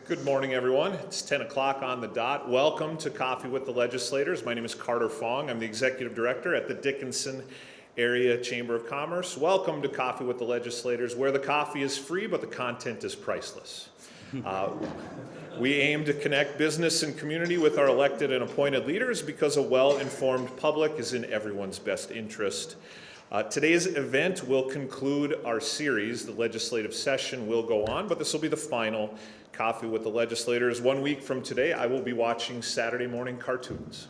Good morning, everyone. It's 10 o'clock on the dot. Welcome to Coffee with the Legislators. My name is Carter Fong. I'm the Executive Director at the Dickinson Area Chamber of Commerce. Welcome to Coffee with the Legislators, where the coffee is free, but the content is priceless. We aim to connect business and community with our elected and appointed leaders because a well-informed public is in everyone's best interest. Today's event will conclude our series. The legislative session will go on, but this will be the final Coffee with the Legislators. 1 week from today, I will be watching Saturday morning cartoons.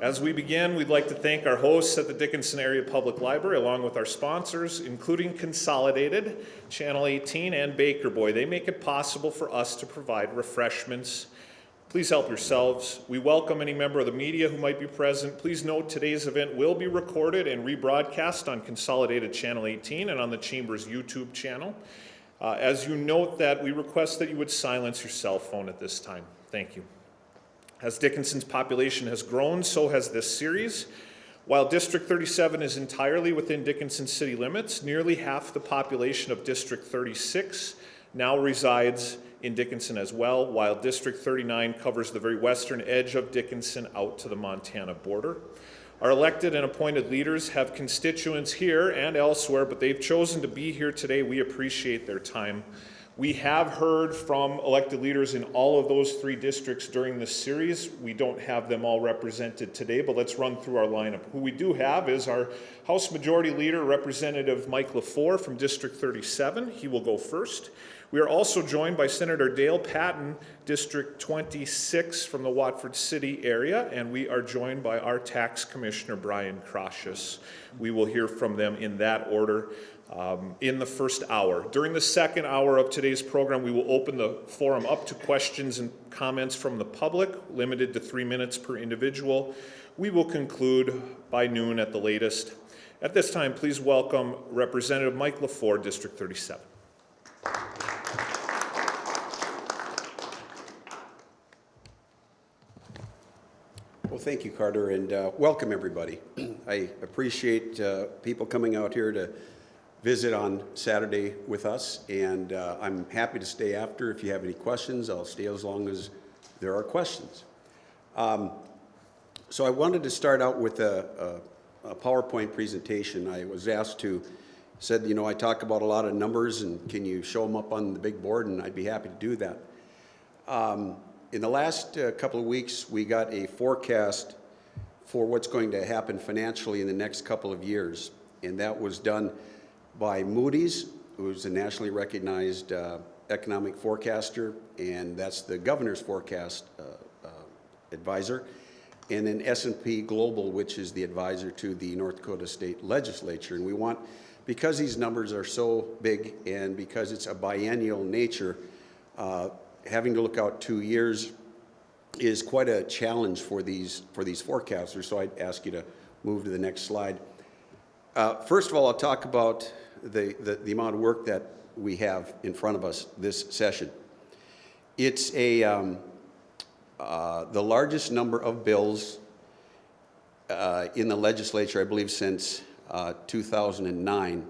As we begin, we'd like to thank our hosts at the Dickinson Area Public Library, along with our sponsors, including Consolidated, Channel 18, and Baker Boy. They make it possible for us to provide refreshments. Please help yourselves. We welcome any member of the media who might be present. Please note today's event will be recorded and rebroadcast on Consolidated Channel 18 and on the Chamber's YouTube channel. As you note that, we request that you would silence your cell phone at this time. Thank you. As Dickinson's population has grown, so has this series. While District 37 is entirely within Dickinson city limits, nearly half the population of District 36 now resides in Dickinson as well, while District 39 covers the very western edge of Dickinson out to the Montana border. Our elected and appointed leaders have constituents here and elsewhere, but they've chosen to be here today. We appreciate their time. We have heard from elected leaders in all of those three districts during this series. We don't have them all represented today, but let's run through our lineup. Who we do have is our House Majority Leader, Representative Mike Lefor from District 37. He will go first. We are also joined by Senator Dale Patten, District 26 from the Watford City area, and we are joined by our Tax Commissioner, Brian Kroshus. We will hear from them in that order in the first hour. During the second hour of today's program, we will open the forum up to questions and comments from the public, limited to 3 minutes per individual. We will conclude by noon at the latest. At this time, please welcome Representative Mike Lefor, District 37. Well, thank you, Carter, and welcome everybody. I appreciate people coming out here to visit on Saturday with us, and I'm happy to stay after. If you have any questions, I'll stay as long as there are questions. So I wanted to start out with a PowerPoint presentation. I was asked to, said, you know, I talk about a lot of numbers, and can you show them up on the big board, and I'd be happy to do that. In the last couple of weeks, we got a forecast for what's going to happen financially in the next couple of years, and that was done by Moody's, who's a nationally recognized economic forecaster, and that's the governor's forecast advisor, and then S&P Global, which is the advisor to the North Dakota State Legislature. And we want, because these numbers are so big and because it's a biennial nature, having to look out 2 years is quite a challenge for these forecasters. So I'd ask you to move to the next slide. First of all, I'll talk about the amount of work that we have in front of us this session. It's the largest number of bills in the legislature, I believe, since 2009.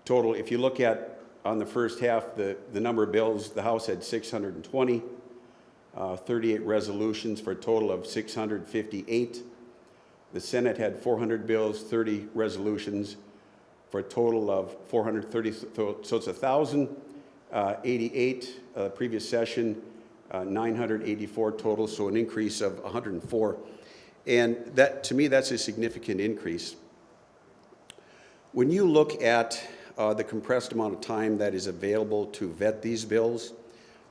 Total, if you look at on the first half, the number of bills, the House had 620, 38 resolutions for a total of 658. The Senate had 400 bills, 30 resolutions for a total of 430. So it's 1,088 previous session, 984 total, so an increase of 104. And that, to me, that's a significant increase. When you look at the compressed amount of time that is available to vet these bills.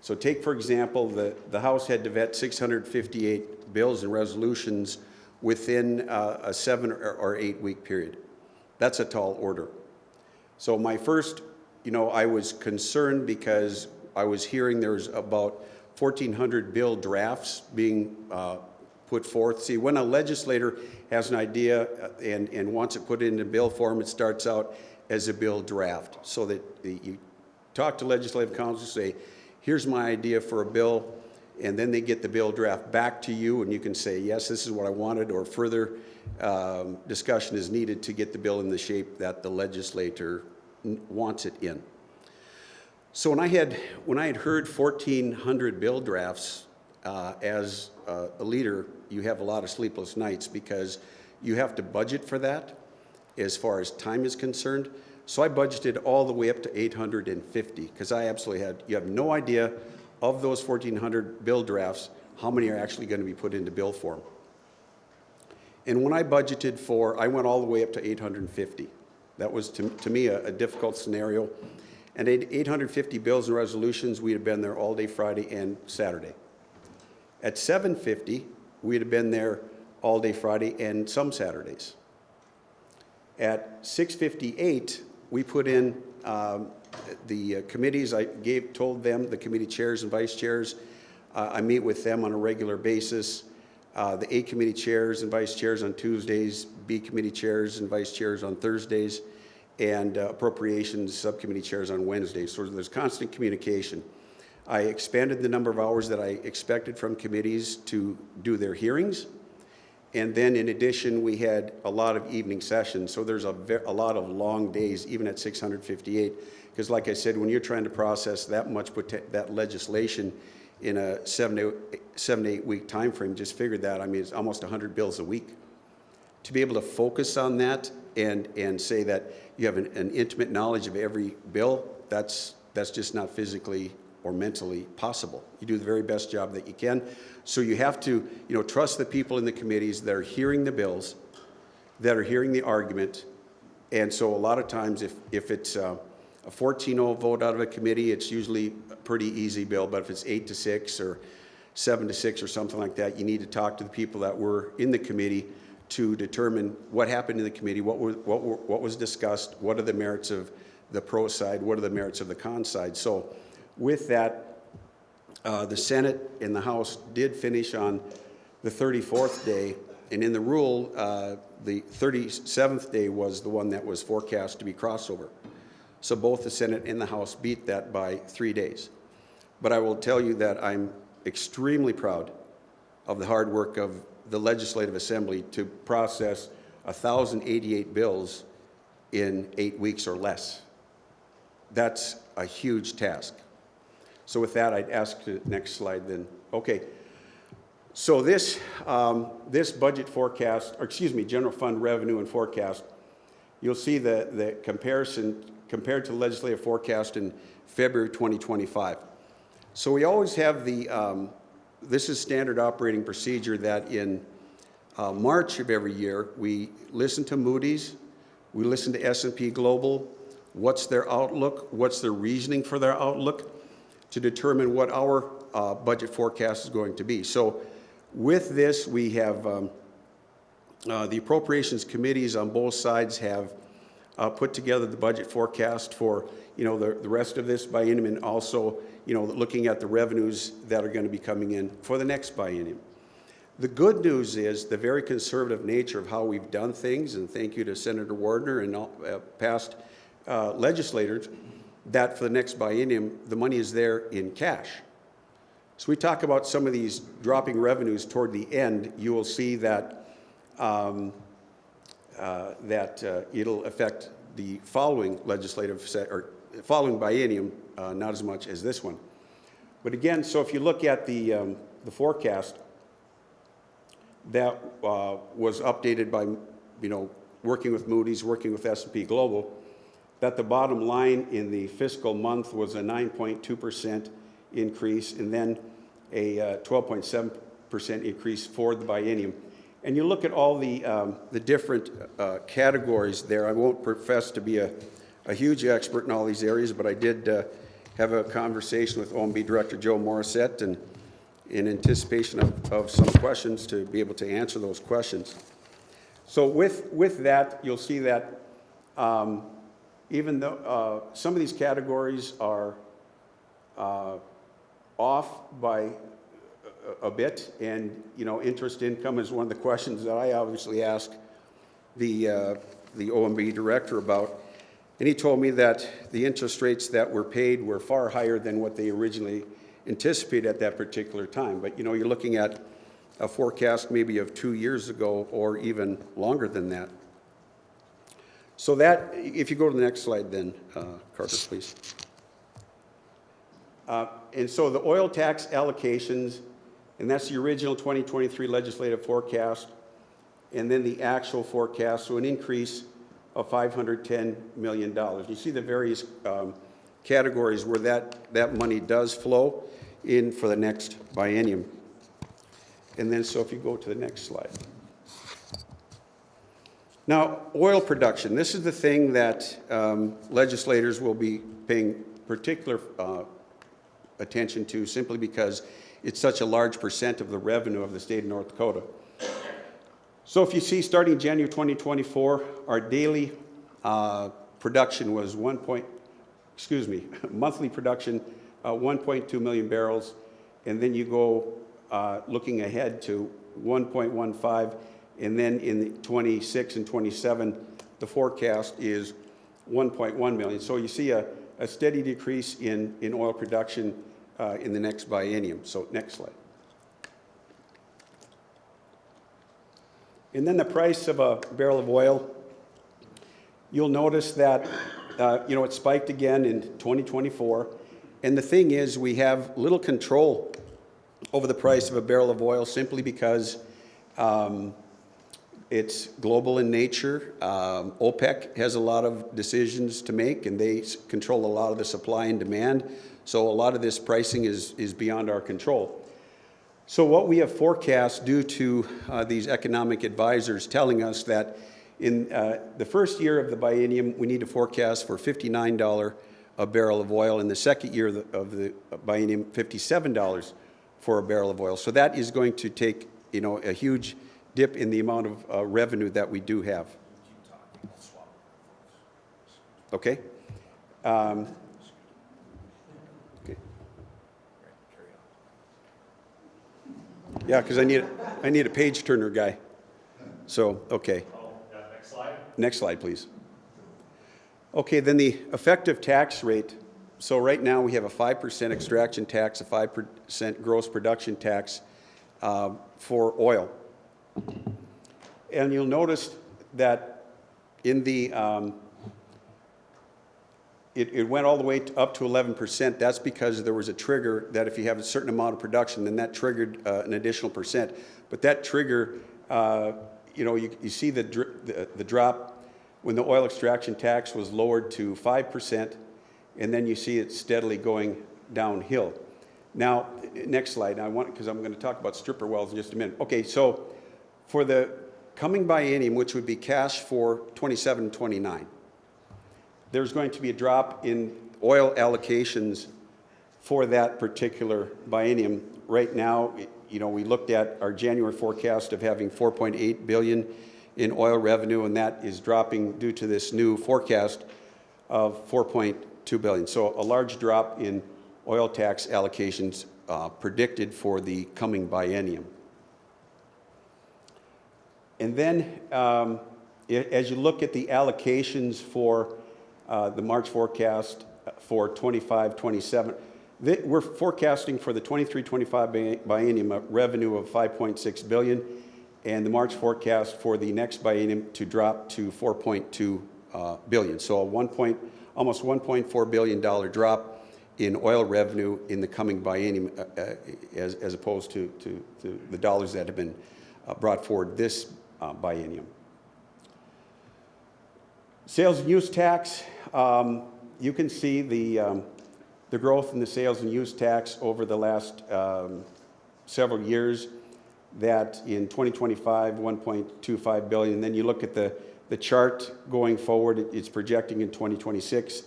So take, for example, the House had to vet 658 bills and resolutions within a 7 or 8 week period. That's a tall order. So my first, I was concerned because I was hearing there was about 1,400 bill drafts being put forth. See, when a legislator has an idea and wants it put into bill form, it starts out as a bill draft, so that you talk to legislative counsel, say, here's my idea for a bill, and then they get the bill draft back to you, and you can say, yes, this is what I wanted, or further discussion is needed to get the bill in the shape that the legislator wants it in. So when I had heard 1,400 bill drafts, as a leader, you have a lot of sleepless nights because you have to budget for that as far as time is concerned. So I budgeted all the way up to 850 because I absolutely you have no idea of those 1,400 bill drafts, how many are actually going to be put into bill form. And when I budgeted I went all the way up to 850. That was, to me, a difficult scenario. And 850 bills and resolutions, we'd have been there all day Friday and Saturday. At 750, we'd have been there all day Friday and some Saturdays. At 6:58, we put in the committees. I told them, the committee chairs and vice chairs, I meet with them on a regular basis. The A committee chairs and vice chairs on Tuesdays, B committee chairs and vice chairs on Thursdays, and appropriations subcommittee chairs on Wednesdays. So there's constant communication. I expanded the number of hours that I expected from committees to do their hearings. And then in addition, we had a lot of evening sessions. So there's a lot of long days, even at 658. Because like I said, when you're trying to process that much that legislation in a 7 to 8 week time frame, just figure that. I mean, it's almost 100 bills a week. To be able to focus on that and say that you have an intimate knowledge of every bill, that's just not physically or mentally possible. You do the very best job that you can. So you have to, trust the people in the committees that are hearing the bills, that are hearing the argument. And so a lot of times if it's a 14-0 vote out of a committee, it's usually a pretty easy bill. But if it's 8-6 or 7-6 or something like that, you need to talk to the people that were in the committee to determine what happened in the committee, what was discussed, what are the merits of the pro side, what are the merits of the con side. So with that, the Senate and the House did finish on the 34th day, and in the rule, the 37th day was the one that was forecast to be crossover. So both the Senate and the House beat that by 3 days. But I will tell you that I'm extremely proud of the hard work of the Legislative Assembly to process 1,088 bills in 8 weeks or less. That's a huge task. So with that, I'd ask the next slide then. Okay. So this budget forecast, or excuse me, general fund revenue and forecast, you'll see the comparison compared to the legislative forecast in February 2025. So we always have this is standard operating procedure that in March of every year, we listen to Moody's, we listen to S&P Global, what's their outlook, what's their reasoning for their outlook, to determine what our budget forecast is going to be. So with this, we have the appropriations committees on both sides have put together the budget forecast for the rest of this biennium, and also looking at the revenues that are going to be coming in for the next biennium. The good news is the very conservative nature of how we've done things, and thank you to Senator Wardner and all, past legislators, that for the next biennium, the money is there in cash. So we talk about some of these dropping revenues toward the end. You will see that it'll affect the following following biennium, not as much as this one. But again, so if you look at the forecast that was updated by, working with Moody's, working with S&P Global, that the bottom line in the fiscal month was a 9.2% increase, and then a 12.7% increase for the biennium. And you look at all the different categories there. I won't profess to be a huge expert in all these areas, but I did have a conversation with OMB Director Joe Morissette, and in anticipation of some questions to be able to answer those questions. So with that, you'll see that even though some of these categories are off by a bit, and interest income is one of the questions that I obviously ask the OMB director about, and he told me that the interest rates that were paid were far higher than what they originally anticipated at that particular time. But you're looking at a forecast maybe of 2 years ago or even longer than that. So that, if you go to the next slide then, Carter, please. And so the oil tax allocations, and that's the original 2023 legislative forecast, and then the actual forecast, so an increase of $510 million. You see the various categories where that money does flow in for the next biennium. And then, so if you go to the next slide. Now, oil production. This is the thing that legislators will be paying particular attention to, simply because it's such a large percent of the revenue of the state of North Dakota. So if you see, starting January 2024, our daily production was monthly production, 1.2 million barrels, and then you go looking ahead to 1.15, and then in 26 and 27, the forecast is 1.1 million. So you see a steady decrease in oil production in the next biennium. So next slide. And then the price of a barrel of oil, you'll notice that it spiked again in 2024. And the thing is, we have little control over the price of a barrel of oil, simply because it's global in nature. OPEC has a lot of decisions to make, and they control a lot of the supply and demand. So a lot of this pricing is beyond our control. So what we have forecast, due to these economic advisors telling us that in the first year of the biennium, we need to forecast for $59 a barrel of oil. In the second year of the biennium, $57 for a barrel of oil. So that is going to take, a huge dip in the amount of revenue that we do have. Okay. Okay. Yeah, because I need a page turner guy. So, okay. Next slide. Next slide, please. Okay, then the effective tax rate. So right now we have a 5% extraction tax, a 5% gross production tax for oil. And you'll notice that in the it went all the way up to 11%. That's because there was a trigger that if you have a certain amount of production, then that triggered an additional percent. But that trigger, you see the drop when the oil extraction tax was lowered to 5%, and then you see it steadily going downhill. Now, next slide. Because I'm going to talk about stripper wells in just a minute. Okay, so for the coming biennium, which would be cash for 27 and 29, there's going to be a drop in oil allocations for that particular biennium. Right now, we looked at our January forecast of having $4.8 billion in oil revenue, and that is dropping due to this new forecast of $4.2 billion. So a large drop in oil tax allocations predicted for the coming biennium. And then as you look at the allocations for the March forecast for 25-27, we're forecasting for the 23-25 biennium a revenue of $5.6 billion, and the March forecast for the next biennium to drop to $4.2 billion. So almost $1.4 billion drop in oil revenue in the coming biennium, as opposed to the dollars that have been brought forward this biennium. Sales and use tax. You can see the growth in the sales and use tax over the last several years, that in 2025, $1.25 billion. And then you look at the chart going forward, it's projecting in 2026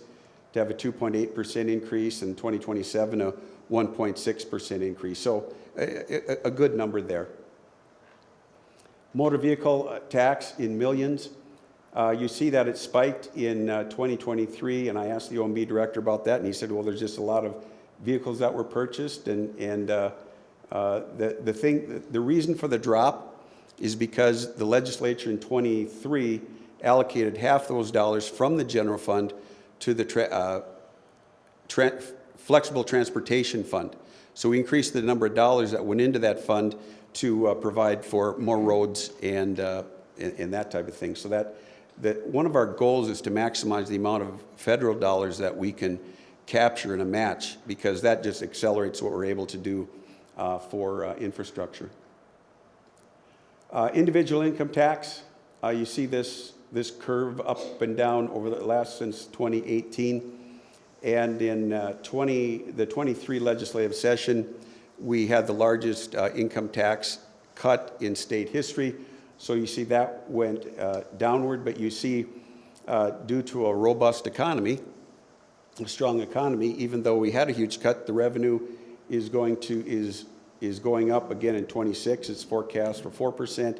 to have a 2.8% increase, and 2027 a 1.6% increase. So a good number there. Motor vehicle tax in millions. You see that it spiked in 2023, and I asked the OMB director about that, and he said, well, there's just a lot of vehicles that were purchased, and the reason for the drop is because the legislature in 23 allocated half those dollars from the general fund to the flexible transportation fund. So we increased the number of dollars that went into that fund to provide for more roads and that type of thing. So that one of our goals is to maximize the amount of federal dollars that we can capture and a match, because that just accelerates what we're able to do for infrastructure. Individual income tax, you see this curve up and down over the last since 2018. And in the 23 legislative session, we had the largest income tax cut in state history. So you see that went downward, but you see due to a robust economy, a strong economy, even though we had a huge cut, the revenue is going up again in 26. It's forecast for 4%,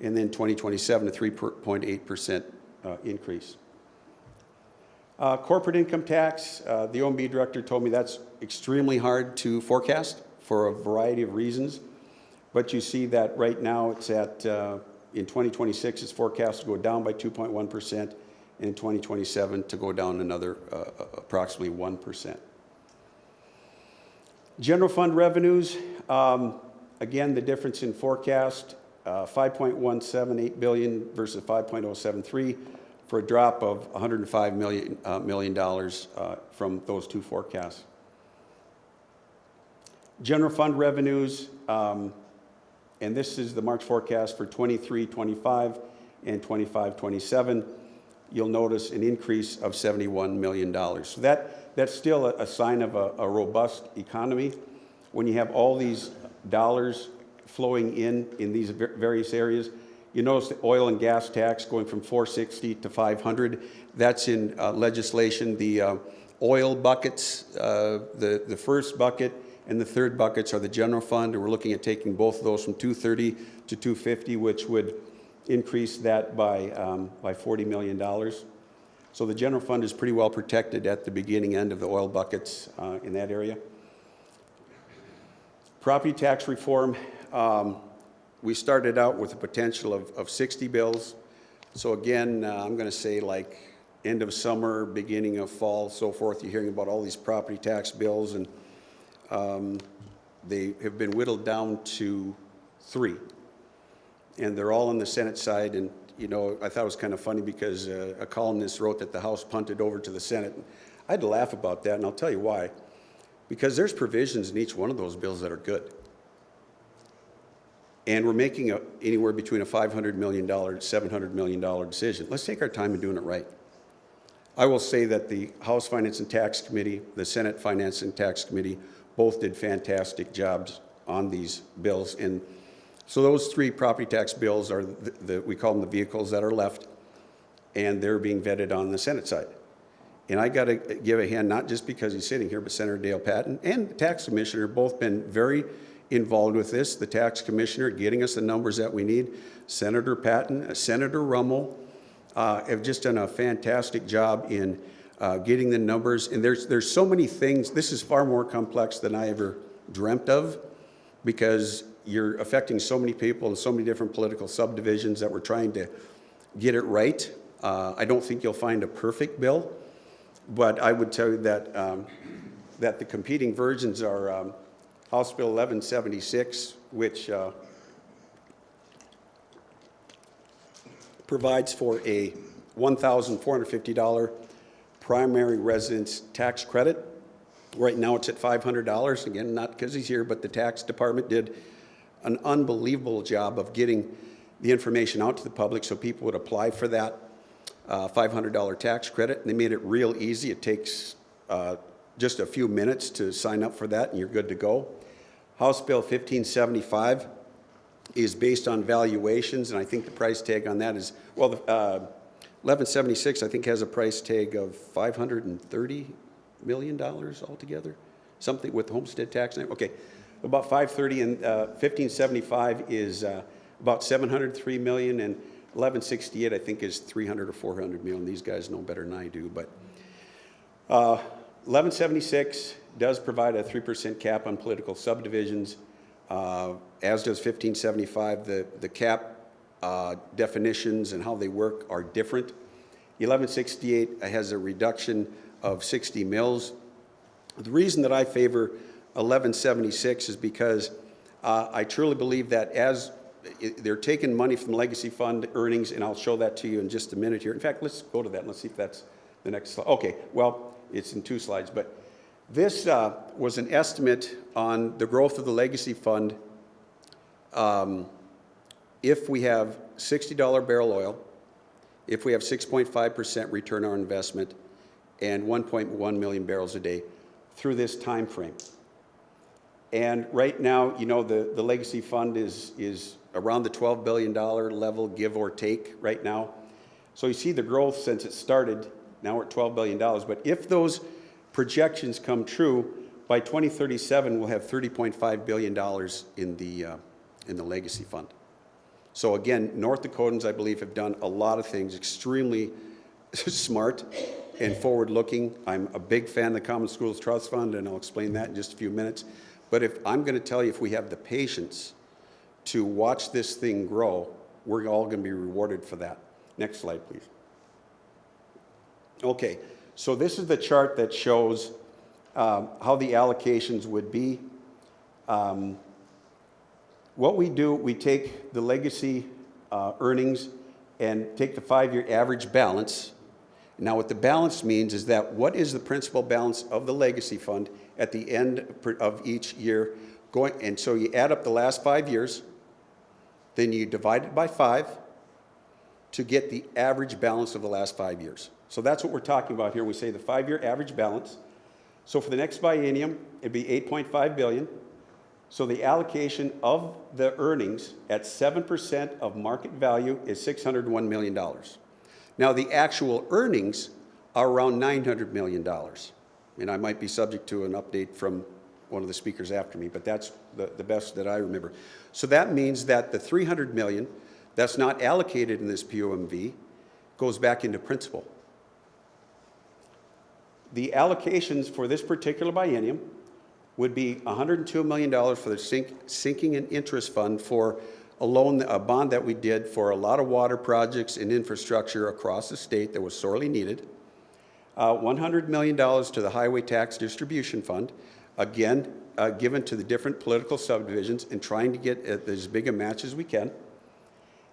and then 2027 a 3.8% increase. Corporate income tax, the OMB director told me that's extremely hard to forecast for a variety of reasons. But you see that right now it's at, in 2026, it's forecast to go down by 2.1%, and in 2027 to go down another approximately 1%. General fund revenues, again, the difference in forecast, $5.178 billion versus $5.073, for a drop of $105 million from those two forecasts. General fund revenues, and this is the March forecast for 23-25 and 25-27. You'll notice an increase of $71 million. So that's still a sign of a robust economy. When you have all these dollars flowing in these various areas, you notice the oil and gas tax going from $460 to $500. That's in legislation. The oil buckets, the first bucket and the third buckets are the general fund, and we're looking at taking both of those from $230 to $250, which would increase that by $40 million. So the general fund is pretty well protected at the beginning end of the oil buckets in that area. Property tax reform. We started out with a potential of 60 bills. So again, I'm going to say like end of summer, beginning of fall, so forth. You're hearing about all these property tax bills, and they have been whittled down to 3. And they're all on the Senate side. And, you know, I thought it was kind of funny because a columnist wrote that the House punted over to the Senate. I had to laugh about that, and I'll tell you why. Because there's provisions in each one of those bills that are good. And we're making anywhere between a $500 million, $700 million decision. Let's take our time in doing it right. I will say that the House Finance and Tax Committee, the Senate Finance and Tax Committee, both did fantastic jobs on these bills. And so those 3 property tax bills are, we call them the vehicles that are left, and they're being vetted on the Senate side. And I got to give a hand, not just because he's sitting here, but Senator Dale Patten and the tax commissioner have both been very involved with this. The tax commissioner getting us the numbers that we need. Senator Patten, Senator Rummel have just done a fantastic job in getting the numbers. And there's so many things. This is far more complex than I ever dreamt of, because you're affecting so many people and so many different political subdivisions that we're trying to get it right. I don't think you'll find a perfect bill, but I would tell you that that the competing versions are House Bill 1176, which provides for a $1,450 primary residence tax credit. Right now it's at $500. Again, not because he's here, but the tax department did an unbelievable job of getting the information out to the public so people would apply for that $500 tax credit. And they made it real easy. It takes just a few minutes to sign up for that, and you're good to go. House Bill 1575 is based on valuations, and I think the price tag on that is, well, 1176 I think has a price tag of $530 million altogether, something with homestead tax. Okay, about 530, and 1575 is about 703 million, and 1168 I think is 300 or 400 million. These guys know better than I do, but 1176 does provide a 3% cap on political subdivisions, as does 1575. The cap definitions and how they work are different. 1168 has a reduction of 60 mills. The reason that I favor 1176 is because I truly believe that as they're taking money from the legacy fund earnings, and I'll show that to you in just a minute here. In fact, let's go to that and let's see if that's The next slide. Okay, well, it's in 2 slides, but this was an estimate on the growth of the legacy fund if we have $60 barrel oil, if we have 6.5% return on investment, and 1.1 million barrels a day through this time frame. And right now, you know, the legacy fund is around the $12 billion level, give or take right now. So you see the growth since it started. Now we're at $12 billion. But if those projections come true, by 2037, we'll have $30.5 billion in the legacy fund. So again, North Dakotans, I believe, have done a lot of things extremely smart and forward-looking. I'm a big fan of the Common Schools Trust Fund, and I'll explain that in just a few minutes. But if I'm going to tell you, if we have the patience to watch this thing grow, we're all going to be rewarded for that. Next slide, please. Okay, so this is the chart that shows how the allocations would be. What we do, we take the legacy earnings and take the 5-year average balance. Now, what the balance means is that what is the principal balance of the legacy fund at the end of each year going, and so you add up the last 5 years, then you divide it by 5 to get the average balance of the last 5 years. So that's what we're talking about here. We say the 5-year average balance. So for the next biennium, it'd be $8.5 billion. So the allocation of the earnings at 7% of market value is $601 million. Now the actual earnings are around $900 million. And I might be subject to an update from one of the speakers after me, but that's the best that I remember. So that means that the $300 million that's not allocated in this POMV goes back into principal. The allocations for this particular biennium would be $102 million for the sinking and interest fund for a bond that we did for a lot of water projects and infrastructure across the state that was sorely needed. $100 million to the highway tax distribution fund, again, given to the different political subdivisions and trying to get as big a match as we can.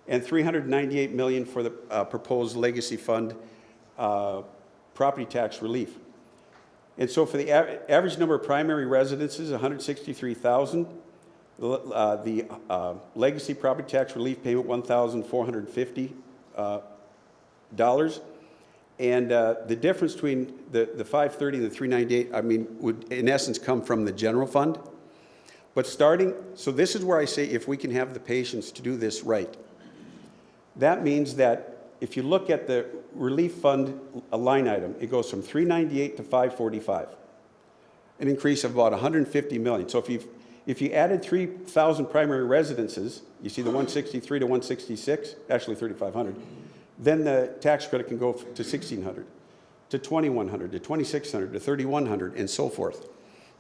And $398 million for the proposed legacy fund property tax relief. And so for the average number of primary residences, 163,000. The legacy property tax relief payment, $1,450. And the difference between the 530 and the 398, I mean, would in essence come from the general fund. But so this is where I say if we can have the patience to do this right. That means that if you look at the relief fund line item, it goes from 398 to 545, an increase of about 150 million. So if you added 3,000 primary residences, you see the 163 to 166, actually 3,500, then the tax credit can go to 1,600, to 2,100, to 2,600, to 3,100, and so forth.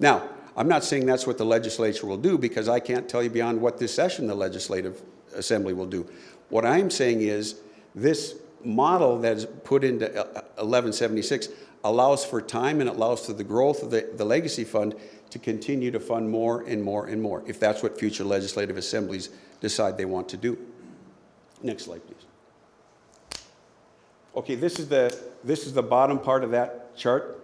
Now, I'm not saying that's what the legislature will do because I can't tell you beyond what this session the Legislative Assembly will do. What I'm saying is this model that is put into 1176 allows for time and allows for the growth of the legacy fund to continue to fund more and more and more, if that's what future legislative assemblies decide they want to do. Next slide, please. Okay, this is the bottom part of that chart.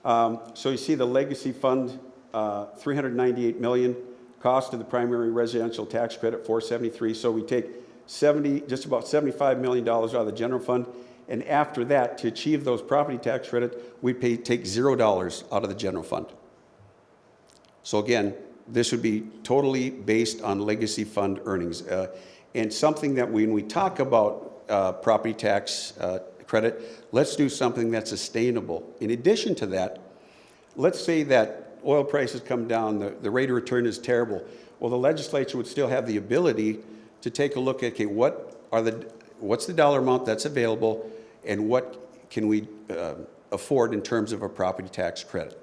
So you see the legacy fund, 398 million, cost of the primary residential tax credit, 473. So we take just about $75 million out of the general fund. And after that, to achieve those property tax credits, we take $0 out of the general fund. So again, this would be totally based on legacy fund earnings. And something that when we talk about property tax credit, let's do something that's sustainable. In addition to that, let's say that oil prices come down, the rate of return is terrible. Well, the legislature would still have the ability to take a look at, okay, what's the dollar amount that's available and what can we afford in terms of a property tax credit.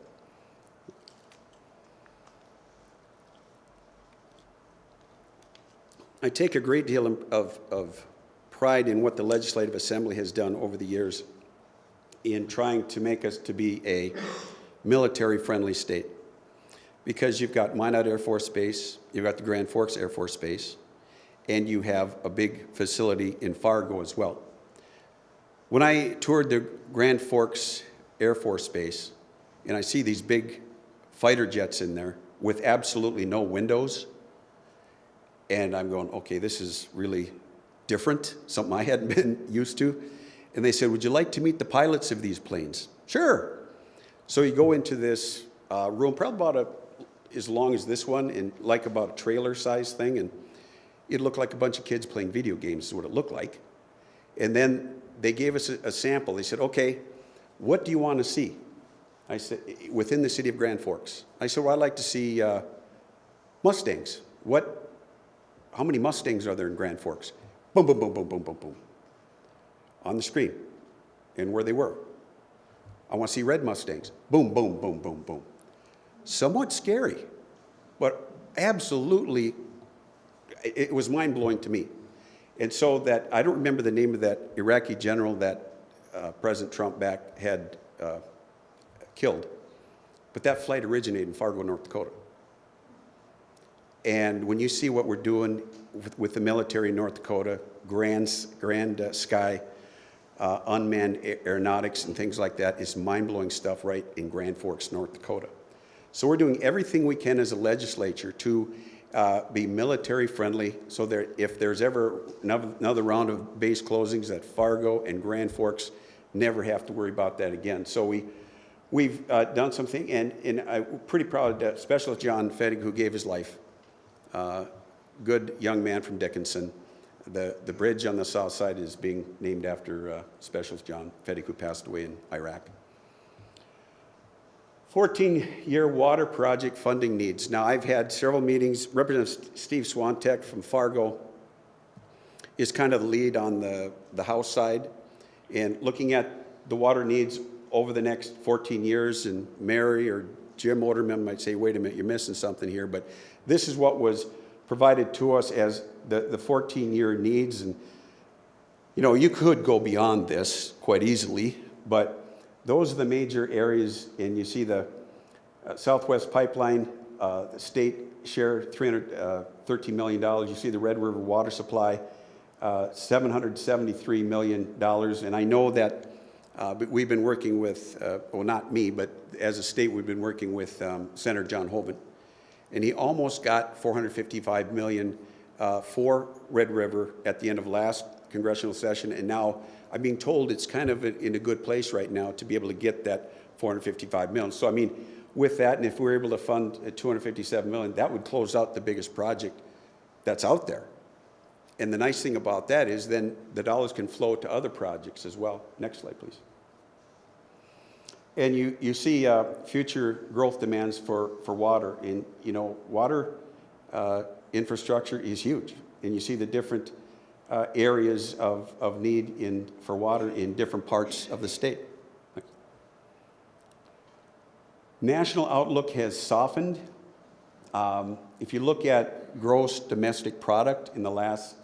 I take a great deal of pride in what the Legislative Assembly has done over the years in trying to make us to be a military-friendly state. Because you've got Minot Air Force Base, you've got the Grand Forks Air Force Base, and you have a big facility in Fargo as well. When I toured the Grand Forks Air Force Base, and I see these big fighter jets in there with absolutely no windows, and I'm going, okay, this is really different, something I hadn't been used to. And they said, would you like to meet the pilots of these planes? Sure. So you go into this room, probably about as long as this one, and like about a trailer-sized thing, and it looked like a bunch of kids playing video games is what it looked like. And then they gave us a sample. They said, okay, what do you want to see? I said, within the city of Grand Forks. I said, well, I'd like to see Mustangs. How many Mustangs are there in Grand Forks? Boom, boom, boom, boom, boom, boom, boom. On the screen, and where they were. I want to see red Mustangs. Boom, boom, boom, boom, boom. Somewhat scary, but absolutely, it was mind-blowing to me. And so that, I don't remember the name of that Iraqi general that President Trump back had killed, but that flight originated in Fargo, North Dakota. And when you see what we're doing with the military in North Dakota, grand sky, unmanned aeronautics and things like that, is mind-blowing stuff right in Grand Forks, North Dakota. So we're doing everything we can as a legislature to be military friendly, so that if there's ever another round of base closings, that Fargo and Grand Forks never have to worry about that again. So we've done something, and I'm pretty proud of Specialist John Fettig, who gave his life. Good young man from Dickinson. The bridge on the south side is being named after Specialist John Fettig, who passed away in Iraq. 14-year water project funding needs. Now, I've had several meetings. Representative Steve Swantek from Fargo is kind of the lead on the House side, and looking at the water needs over the next 14 years, and Mary or Jim Oderman might say, wait a minute, you're missing something here, but this is what was provided to us as the 14-year needs. And you know, you could go beyond this quite easily, but those are the major areas. And you see the Southwest Pipeline, the state share, $313 million. You see the Red River water supply, $773 million. And I know that we've been working with, well, not me, but as a state, we've been working with Senator John Hoeven. And he almost got $455 million for Red River at the end of last congressional session. And now I'm being told it's kind of in a good place right now to be able to get that $455 million. So I mean, with that, and if we're able to fund $257 million, that would close out the biggest project that's out there. And the nice thing about that is then the dollars can flow to other projects as well. Next slide, please. And you see future growth demands for water. And you know, water infrastructure is huge. And you see the different areas of need for water in different parts of the state. National outlook has softened. If you look at gross domestic product in the last,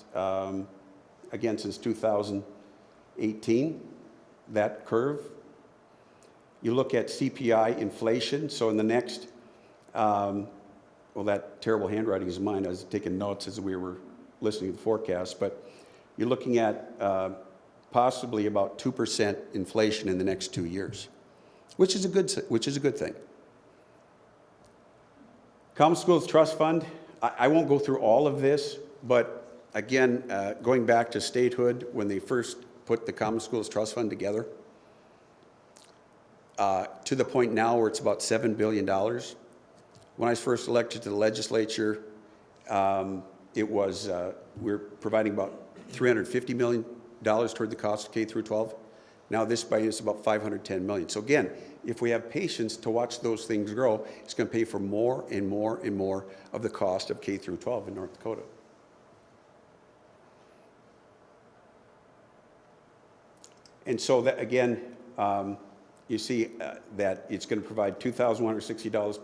again, since 2018, that curve. You look at CPI inflation, so in the next, well, that terrible handwriting is mine. I was taking notes as we were listening to the forecast, but you're looking at possibly about 2% inflation in the next 2 years, which is a good thing. Common Schools Trust Fund, I won't go through all of this, but again, going back to statehood, when they first put the Common Schools Trust Fund together, to the point now where it's about $7 billion. When I was first elected to the legislature, it was, we're providing about $350 million toward the cost of K through 12. Now this budget is about $510 million. So again, if we have patience to watch those things grow, it's going to pay for more and more and more of the cost of K through 12 in North Dakota. And so that, again, you see that it's going to provide $2,160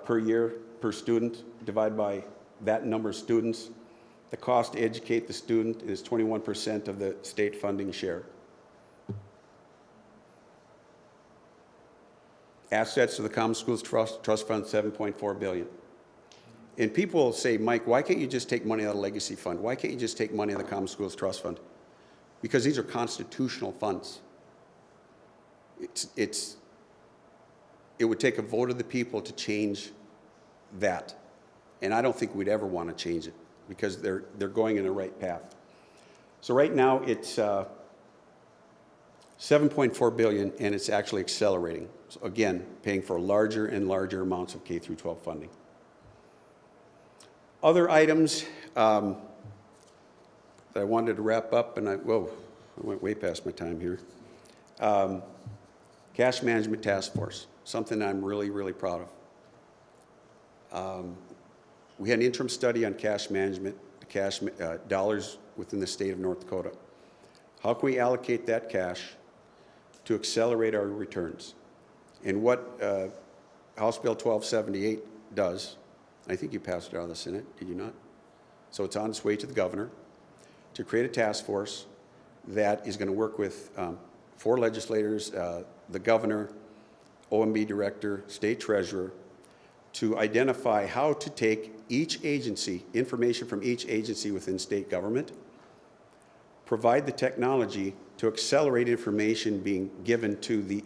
per year per student, divided by that number of students. The cost to educate the student is 21% of the state funding share. Assets of the Common Schools Trust Fund, $7.4 billion. And people say, Mike, why can't you just take money out of the Legacy Fund? Why can't you just take money out of the Common Schools Trust Fund? because these are constitutional funds. It would take a vote of the people to change that. And I don't think we'd ever want to change it because they're going in the right path. So right now it's $7.4 billion, and it's actually accelerating. So again, paying for larger and larger amounts of K through 12 funding. Other items that I wanted to wrap up, and I went way past my time here. Cash Management Task Force, something I'm really, really proud of. We had an interim study on cash management, the cash dollars within the state of North Dakota. How can we allocate that cash to accelerate our returns? And what House Bill 1278 does, I think you passed it out of the Senate, did you not? So it's on its way to the governor to create a task force that is going to work with 4 legislators, the governor, OMB director, state treasurer, to identify how to take each agency, information from each agency within state government, provide the technology to accelerate information being given to the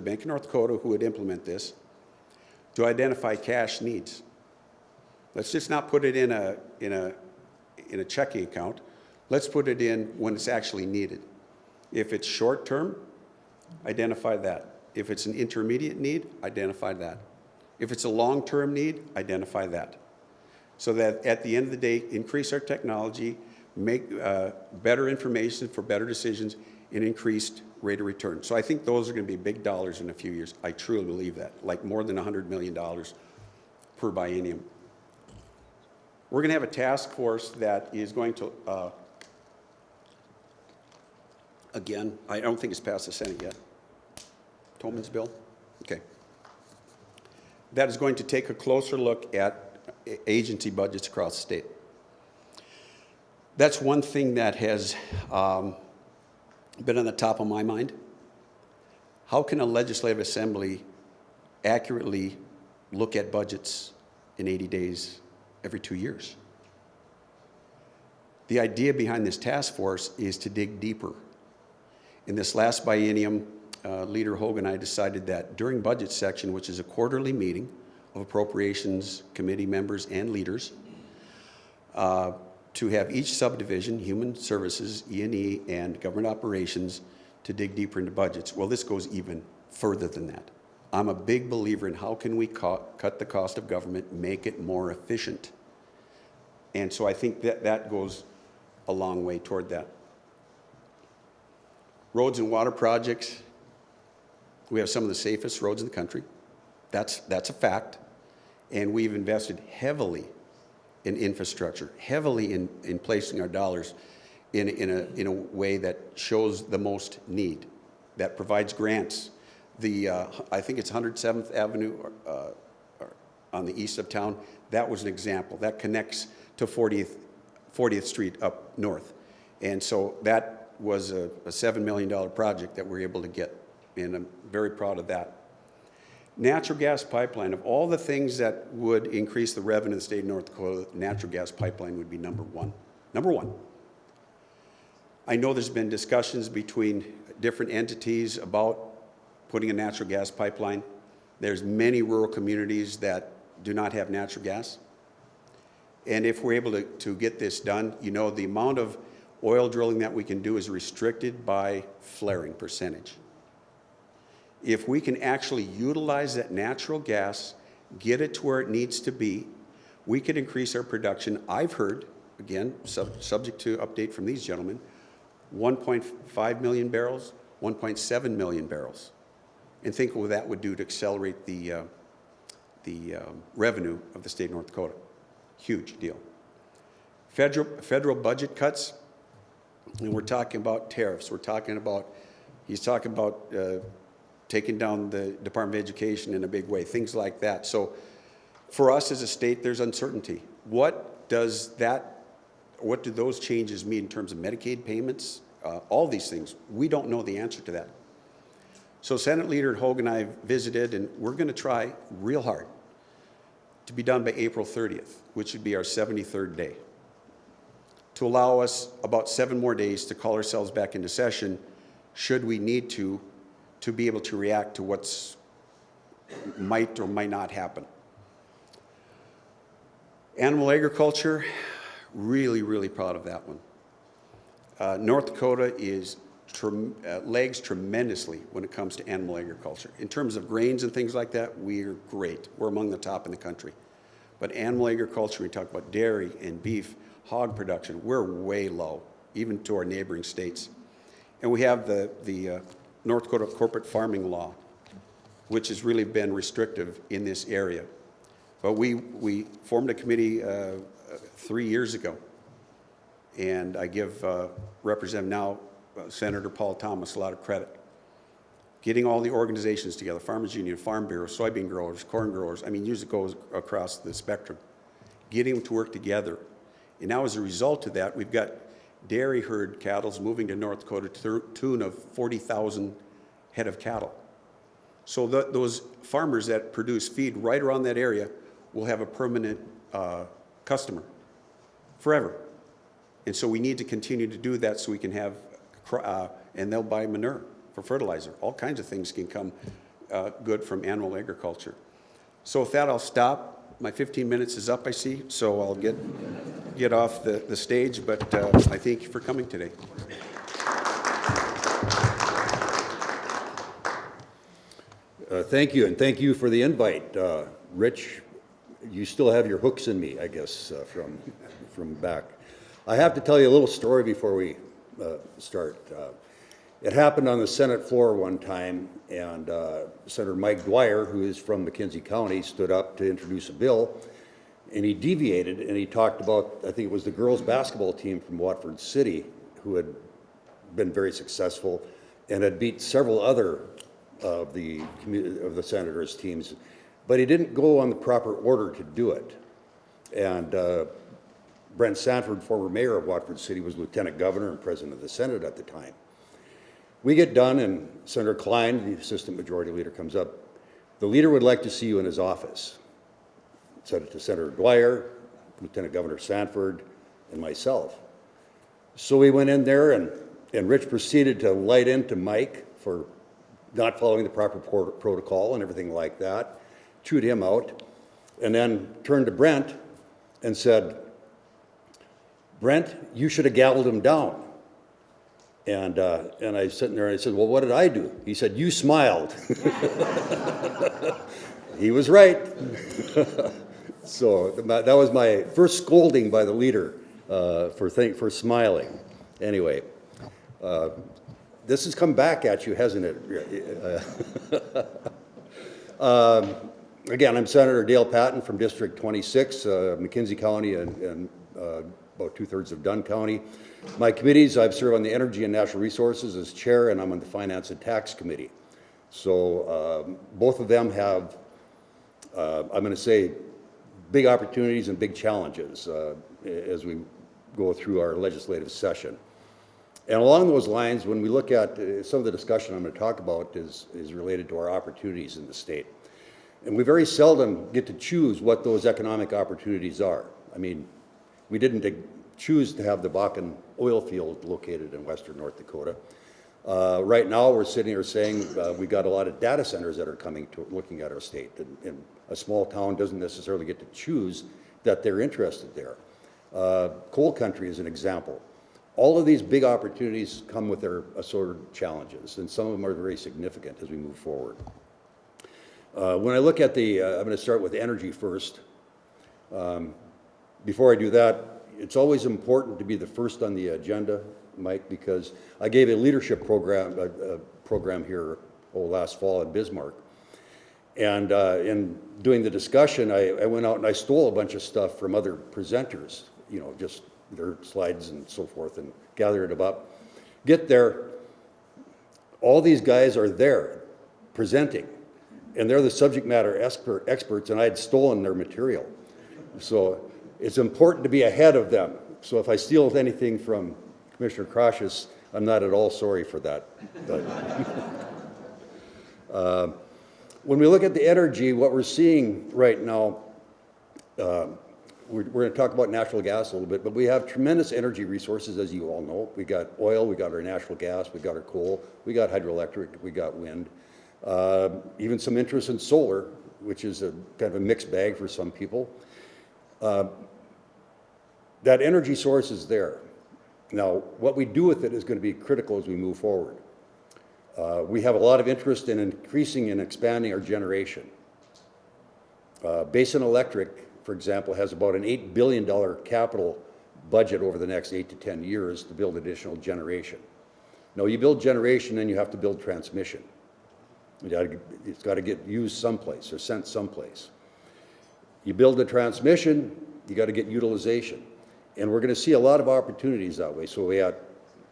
Bank of North Dakota, who would implement this, to identify cash needs. Let's just not put it in a checking account. Let's put it in when it's actually needed. If it's short term, identify that. If it's an intermediate need, identify that. If it's a long-term need, identify that. So that at the end of the day, increase our technology, make better information for better decisions, and increased rate of return. So I think those are going to be big dollars in a few years. I truly believe that, like more than $100 million per biennium. We're going to have a task force that is going to, again, I don't think it's passed the Senate yet. Tolman's bill? Okay. That is going to take a closer look at agency budgets across the state. That's one thing that has been on the top of my mind. How can a legislative assembly accurately look at budgets in 80 days every 2 years? The idea behind this task force is to dig deeper. In this last biennium, Leader Hogan and I decided that during budget section, which is a quarterly meeting of appropriations committee members and leaders, to have each subdivision, human services, E&E, and government operations, to dig deeper into budgets. Well, this goes even further than that. I'm a big believer in how can we cut the cost of government, make it more efficient. And so I think that goes a long way toward that. Roads and water projects. We have some of the safest roads in the country. That's a fact. And we've invested heavily in infrastructure, heavily in placing our dollars in a way that shows the most need, that provides grants. I think it's 107th Avenue on the east of town. That was an example. That connects to 40th Street up north. And so that was a $7 million project that we were able to get, and I'm very proud of that. Natural gas pipeline, of all the things that would increase the revenue of the state of North Dakota, natural gas pipeline would be number one. Number one. I know there's been discussions between different entities about putting a natural gas pipeline. There's many rural communities that do not have natural gas. And if we're able to get this done, you know, the amount of oil drilling that we can do is restricted by flaring percentage. If we can actually utilize that natural gas, get it to where it needs to be, we could increase our production. I've heard, again, subject to update from these gentlemen, 1.5 million barrels, 1.7 million barrels. And think what that would do to accelerate the revenue of the state of North Dakota. Huge deal. Federal budget cuts, and we're talking about tariffs. We're talking about, he's talking about taking down the Department of Education in a big way, things like that. So for us as a state, there's uncertainty. What do those changes mean in terms of Medicaid payments? All these things. We don't know the answer to that. So Senate Leader Hogan and I visited, and we're going to try real hard to be done by April 30th, which would be our 73rd day, to allow us about 7 more days to call ourselves back into session should we need to be able to react to what's might or might not happen. Animal agriculture, really, really proud of that one. North Dakota lags tremendously when it comes to animal agriculture. In terms of grains and things like that, we're great. We're among the top in the country. But animal agriculture, we talk about dairy and beef, hog production, we're way low, even to our neighboring states. And we have the North Dakota corporate farming law, which has really been restrictive in this area. But we formed a committee 3 years ago, and I give Representative now, Senator Paul Thomas, a lot of credit. Getting all the organizations together, Farmers Union, Farm Bureau, soybean growers, corn growers, I mean, usually it goes across the spectrum. Getting them to work together. And now as a result of that, we've got dairy herd cattle moving to North Dakota to the tune of 40,000 head of cattle. So those farmers that produce feed right around that area will have a permanent customer forever. And so we need to continue to do that so we can have, and they'll buy manure for fertilizer. All kinds of things can come good from animal agriculture. So with that, I'll stop. My 15 minutes is up, I see, so I'll get off the stage, but I thank you for coming today. Thank you, and thank you for the invite. Rich, you still have your hooks in me, I guess, from back. I have to tell you a little story before we start. It happened on the Senate floor one time, and Senator Mike Dwyer, who is from McKenzie County, stood up to introduce a bill, and he deviated, and he talked about, I think it was the girls' basketball team from Watford City, who had been very successful and had beat several other of the senators' teams, but he didn't go on the proper order to do it. And Brent Sanford, former mayor of Watford City, was lieutenant governor and president of the Senate at the time. We get done, and Senator Klein, the assistant majority leader, comes up. The leader would like to see you in his office. Said it to Senator Dwyer, Lieutenant Governor Sanford, and myself. So we went in there, and Rich proceeded to light into Mike for not following the proper protocol and everything like that, chewed him out, and then turned to Brent and said, "Brent, you should have gavelled him down." And I was sitting there and I said, "Well, what did I do?" He said, "You smiled." He was right. So that was my first scolding by the leader for smiling. Anyway, this has come back at you, hasn't it? Again, I'm Senator Dale Patten from District 26, McKenzie County and about 2/3 of Dunn County. My committees, I've served on the Energy and Natural Resources as chair, and I'm on the Finance and Tax Committee. So both of them have, I'm going to say, big opportunities and big challenges as we go through our legislative session. And along those lines, when we look at some of the discussion I'm going to talk about is related to our opportunities in the state. And we very seldom get to choose what those economic opportunities are. I mean, we didn't choose to have the Bakken oil field located in western North Dakota. Right now, we're sitting here saying we got a lot of data centers that are coming to looking at our state. And a small town doesn't necessarily get to choose that they're interested there. Coal country is an example. All of these big opportunities come with their assorted challenges, and some of them are very significant as we move forward. When I look at I'm going to start with energy first. Before I do that, it's always important to be the first on the agenda, Mike, because I gave a leadership program here last fall in Bismarck. And in doing the discussion, I went out and I stole a bunch of stuff from other presenters, you know, just their slides and so forth, and gathered it up. Get there, all these guys are there presenting, and they're the subject matter experts, and I had stolen their material. So it's important to be ahead of them. So if I steal anything from Commissioner Kroshus, I'm not at all sorry for that. When we look at the energy, what we're seeing right now, we're going to talk about natural gas a little bit, but we have tremendous energy resources, as you all know. We got oil, we got our natural gas, we got our coal, we got hydroelectric, we got wind, even some interest in solar, which is a kind of a mixed bag for some people. That energy source is there. Now, what we do with it is going to be critical as we move forward. We have a lot of interest in increasing and expanding our generation. Basin Electric, for example, has about an $8 billion capital budget over the next 8 to 10 years to build additional generation. Now, you build generation, then you have to build transmission. It's got to get used someplace or sent someplace. You build the transmission, you got to get utilization. And we're going to see a lot of opportunities that way. So we have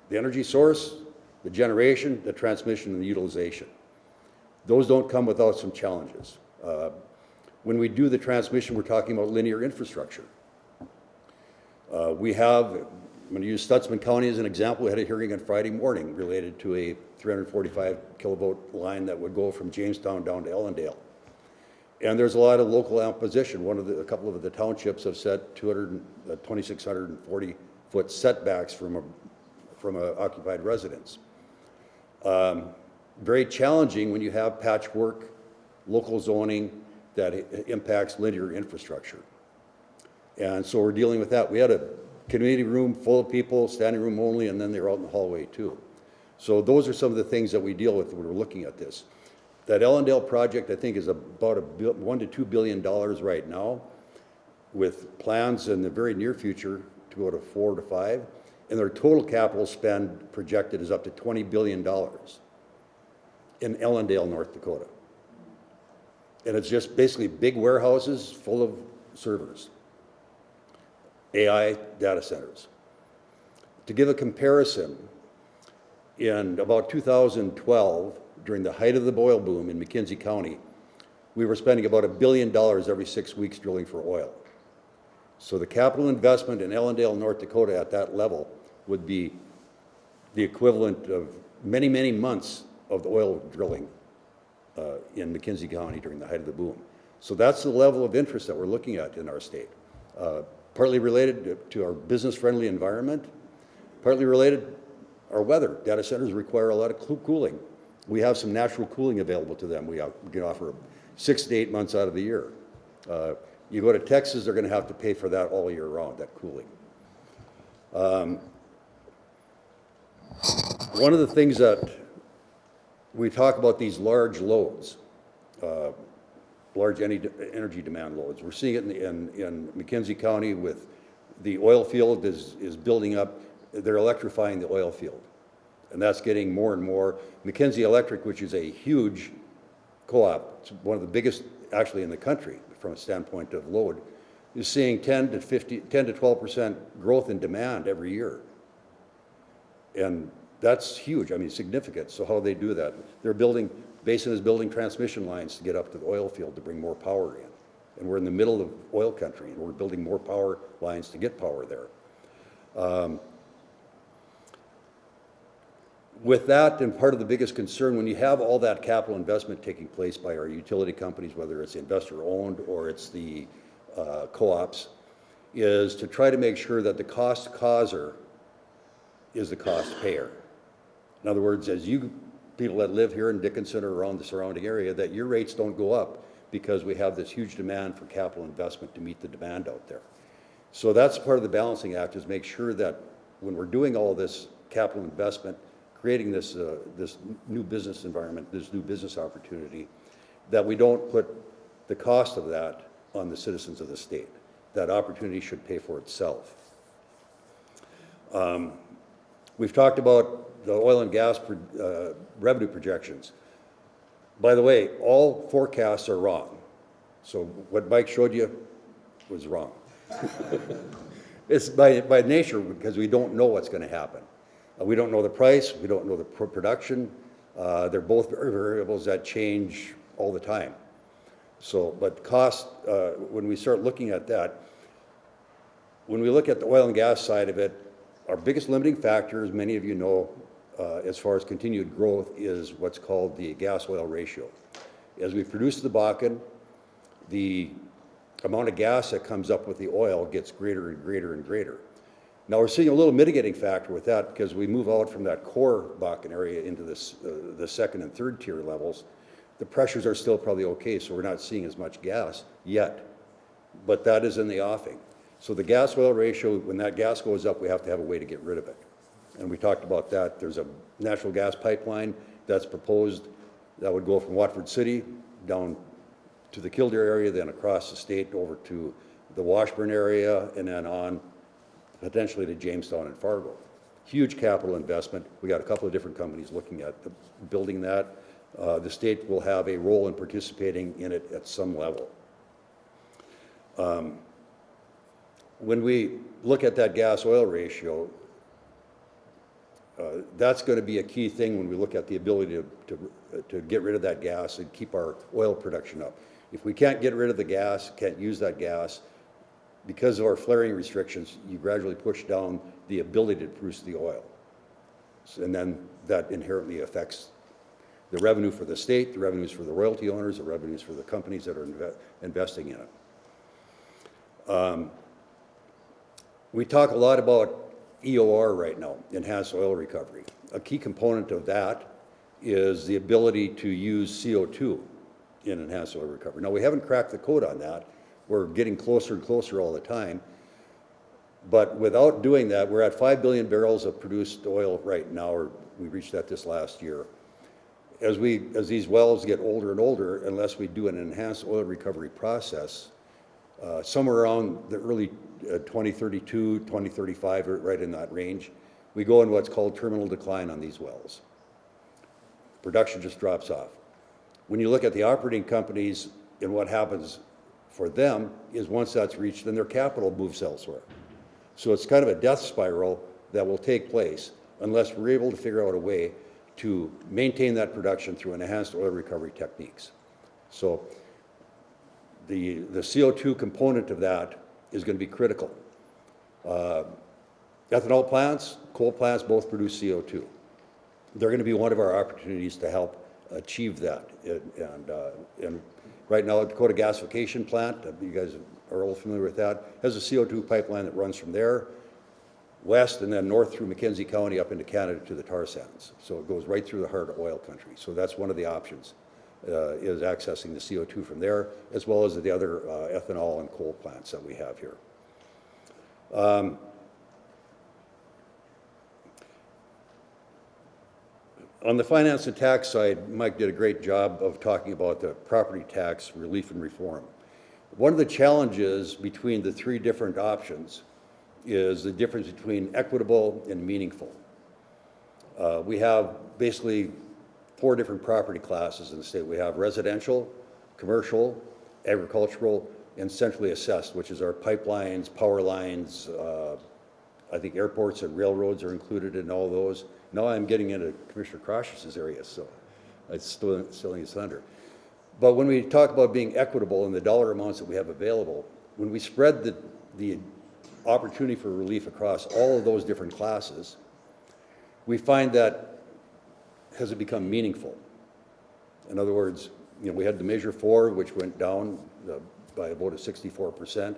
the energy source, the generation, the transmission, and the utilization. Those don't come without some challenges. When we do the transmission, we're talking about linear infrastructure. I'm going to use Stutzman County as an example. We had a hearing on Friday morning related to a 345 kilovolt line that would go from Jamestown down to Ellendale. And there's a lot of local opposition. A couple of the townships have set 2,640 foot setbacks from a occupied residence. Very challenging when you have patchwork, local zoning that impacts linear infrastructure. And so we're dealing with that. We had a community room full of people, standing room only, and then they were out in the hallway too. So those are some of the things that we deal with when we're looking at this. That Ellendale project, I think, is about $1 to $2 billion right now, with plans in the very near future to go to 4 to 5. And their total capital spend projected is up to $20 billion in Ellendale, North Dakota. And it's just basically big warehouses full of servers, AI data centers. To give a comparison, in about 2012, during the height of the oil boom in McKenzie County, we were spending about $1 billion every 6 weeks drilling for oil. So the capital investment in Ellendale, North Dakota at that level would be the equivalent of many, many months of the oil drilling in McKenzie County during the height of the boom. So that's the level of interest that we're looking at in our state. Partly related to our business-friendly environment, partly related our weather. Data centers require a lot of cooling. We have some natural cooling available to them. We can offer 6 to 8 months out of the year. You go to Texas, they're going to have to pay for that all year round, that cooling. One of the things that we talk about, these large loads, large energy demand loads. We're seeing it in McKenzie County with the oil field is building up. They're electrifying the oil field, and that's getting more and more. McKenzie Electric, which is a huge co-op, it's one of the biggest actually in the country from a standpoint of load, is seeing 10 to 12% growth in demand every year. And that's huge, I mean, significant. So how do they do that? Basin is building transmission lines to get up to the oil field to bring more power in. And we're in the middle of oil country, and we're building more power lines to get power there. With that, and part of the biggest concern, when you have all that capital investment taking place by our utility companies, whether it's investor-owned or it's the co-ops, is to try to make sure that the cost causer is the cost payer. In other words, as you people that live here in Dickinson or around the surrounding area, that your rates don't go up because we have this huge demand for capital investment to meet the demand out there. So that's part of the balancing act, is make sure that when we're doing all this capital investment, creating this new business environment, this new business opportunity, that we don't put the cost of that on the citizens of the state. That opportunity should pay for itself. We've talked about the oil and gas revenue projections. By the way, all forecasts are wrong. So what Mike showed you was wrong. It's by nature, because we don't know what's going to happen. We don't know the price, we don't know the production. They're both variables that change all the time. So, but cost, when we start looking at that, when we look at the oil and gas side of it, our biggest limiting factor, as many of you know, as far as continued growth, is what's called the gas-oil ratio. As we produce the Bakken, the amount of gas that comes up with the oil gets greater and greater and greater. Now we're seeing a little mitigating factor with that because we move out from that core Bakken area into this, the second and third tier levels. The pressures are still probably okay, so we're not seeing as much gas yet, but that is in the offing. So the gas oil ratio, when that gas goes up, we have to have a way to get rid of it. And we talked about that. There's a natural gas pipeline that's proposed that would go from Watford City down to the Kildare area, then across the state over to the Washburn area, and then on potentially to Jamestown and Fargo. Huge capital investment. We got a couple of different companies looking at building that. The state will have a role in participating in it at some level. When we look at that gas-oil ratio, that's going to be a key thing when we look at the ability to get rid of that gas and keep our oil production up. If we can't get rid of the gas, can't use that gas, because of our flaring restrictions, you gradually push down the ability to produce the oil. And then that inherently affects the revenue for the state, the revenues for the royalty owners, the revenues for the companies that are investing in it. We talk a lot about EOR right now, enhanced oil recovery. A key component of that is the ability to use CO2 in enhanced oil recovery. Now, we haven't cracked the code on that. We're getting closer and closer all the time. But without doing that, we're at 5 billion barrels of produced oil right now, or we reached that this last year. As these wells get older and older, unless we do an enhanced oil recovery process, somewhere around the early 2032, 2035, right in that range, we go in what's called terminal decline on these wells. Production just drops off. When you look at the operating companies and what happens for them is once that's reached, then their capital moves elsewhere. So it's kind of a death spiral that will take place unless we're able to figure out a way to maintain that production through enhanced oil recovery techniques. So the CO2 component of that is going to be critical. Ethanol plants, coal plants both produce CO2. They're going to be one of our opportunities to help achieve that. And right now, the Dakota Gasification Plant, you guys are all familiar with that, has a CO2 pipeline that runs from there west and then north through McKenzie County up into Canada to the tar sands. So it goes right through the heart of oil country. So that's one of the options, is accessing the CO2 from there, as well as the other ethanol and coal plants that we have here. On the finance and tax side, Mike did a great job of talking about the property tax relief and reform. One of the challenges between the three different options is the difference between equitable and meaningful. We have basically 4 different property classes in the state. We have residential, commercial, agricultural, and centrally assessed, which is our pipelines, power lines, I think airports and railroads are included in all those. Now I'm getting into Commissioner Kroshus' area, so it's still in his thunder. But when we talk about being equitable and the dollar amounts that we have available, when we spread the opportunity for relief across all of those different classes, we find that has it become meaningful. In other words, we had the Measure 4, which went down by about 64%.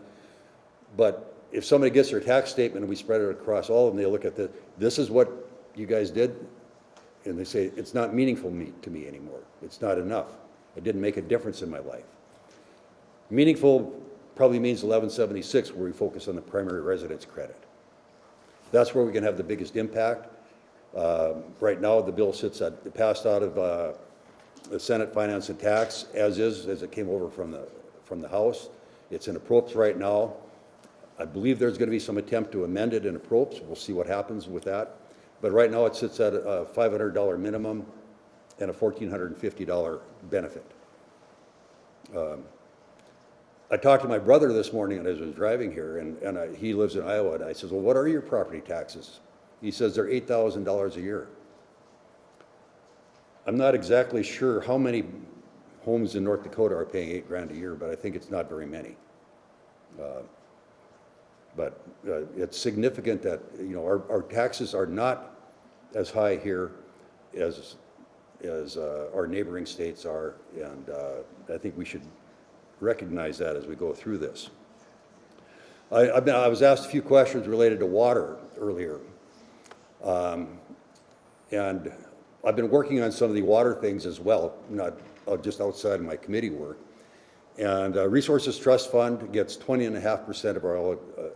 But if somebody gets their tax statement and we spread it across all of them, they look at this is what you guys did, and they say, it's not meaningful to me anymore. It's not enough. It didn't make a difference in my life. Meaningful probably means 1176, where we focus on the primary residence credit. That's where we can have the biggest impact. Right now, the bill passed out of the Senate Finance and Tax, as it came over from the House. It's in approps right now. I believe there's going to be some attempt to amend it in approps. We'll see what happens with that. But right now, it sits at a $500 minimum and a $1,450 benefit. I talked to my brother this morning as I was driving here, and he lives in Iowa, and I said, well, what are your property taxes? He says they're $8,000 a year. I'm not exactly sure how many homes in North Dakota are paying $8,000 a year, but I think it's not very many. But it's significant that our taxes are not as high here as our neighboring states are, and I think we should recognize that as we go through this. I was asked a few questions related to water earlier. And I've been working on some of the water things as well, not just outside of my committee work. And Resources Trust Fund gets 20.5% of our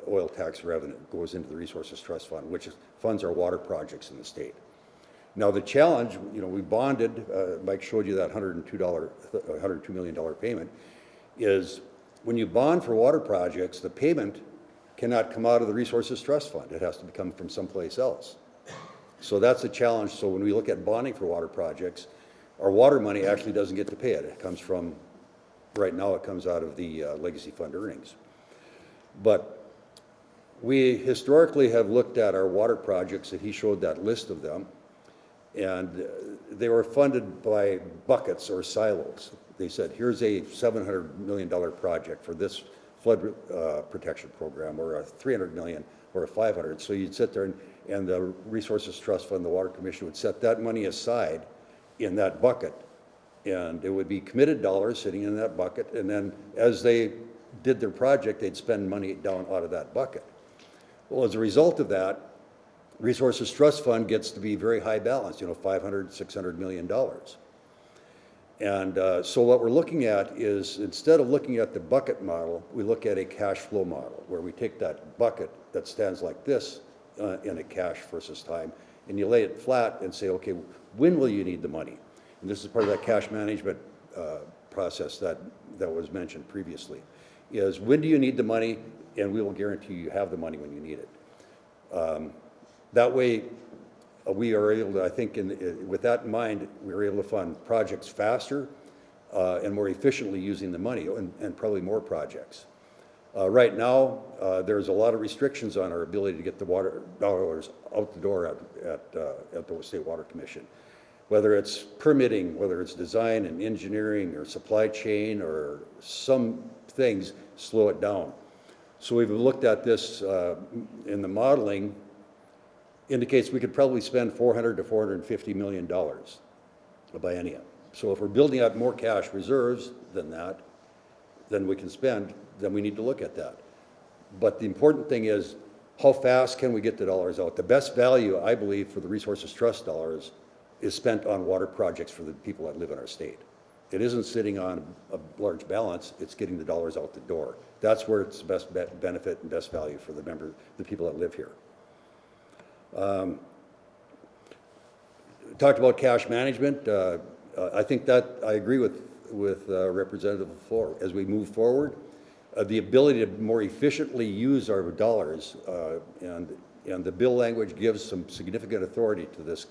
oil tax revenue goes into the Resources Trust Fund, which funds our water projects in the state. Now the challenge, we bonded, Mike showed you that $102 million payment, is when you bond for water projects, the payment cannot come out of the Resources Trust Fund. It has to come from someplace else. So that's a challenge. So when we look at bonding for water projects, our water money actually doesn't get to pay it. It comes from, right now it comes out of the legacy fund earnings. But we historically have looked at our water projects, and he showed that list of them, and they were funded by buckets or silos. They said, here's a $700 million project for this flood protection program, or a $300 million, or a $500. So you'd sit there and the Resources Trust Fund, the Water Commission would set that money aside in that bucket. And it would be committed dollars sitting in that bucket. And then as they did their project, they'd spend money down out of that bucket. Well, as a result of that, Resources Trust Fund gets to be very high balance, $500, $600 million. And so what we're looking at is, instead of looking at the bucket model, we look at a cash flow model, where we take that bucket that stands like this in a cash versus time, and you lay it flat and say, okay, when will you need the money? And this is part of that cash management process that was mentioned previously, is when do you need the money, and we will guarantee you have the money when you need it. That way, we are able to, I think, with that in mind, we are able to fund projects faster and more efficiently using the money, and probably more projects. Right now, there's a lot of restrictions on our ability to get the water dollars out the door at the State Water Commission. Whether it's permitting, whether it's design and engineering or supply chain, or some things slow it down. So we've looked at this in the modeling, indicates we could probably spend $400 to $450 million a biennium. So if we're building out more cash reserves than that, then we can spend, then we need to look at that. But the important thing is, how fast can we get the dollars out? The best value, I believe, for the Resources Trust dollars is spent on water projects for the people that live in our state. It isn't sitting on a large balance, it's getting the dollars out the door. That's where it's the best benefit and best value for the people that live here. Talked about cash management. I think that I agree with Representative Lefor. As we move forward, the ability to more efficiently use our dollars, and the bill language gives some significant authority to this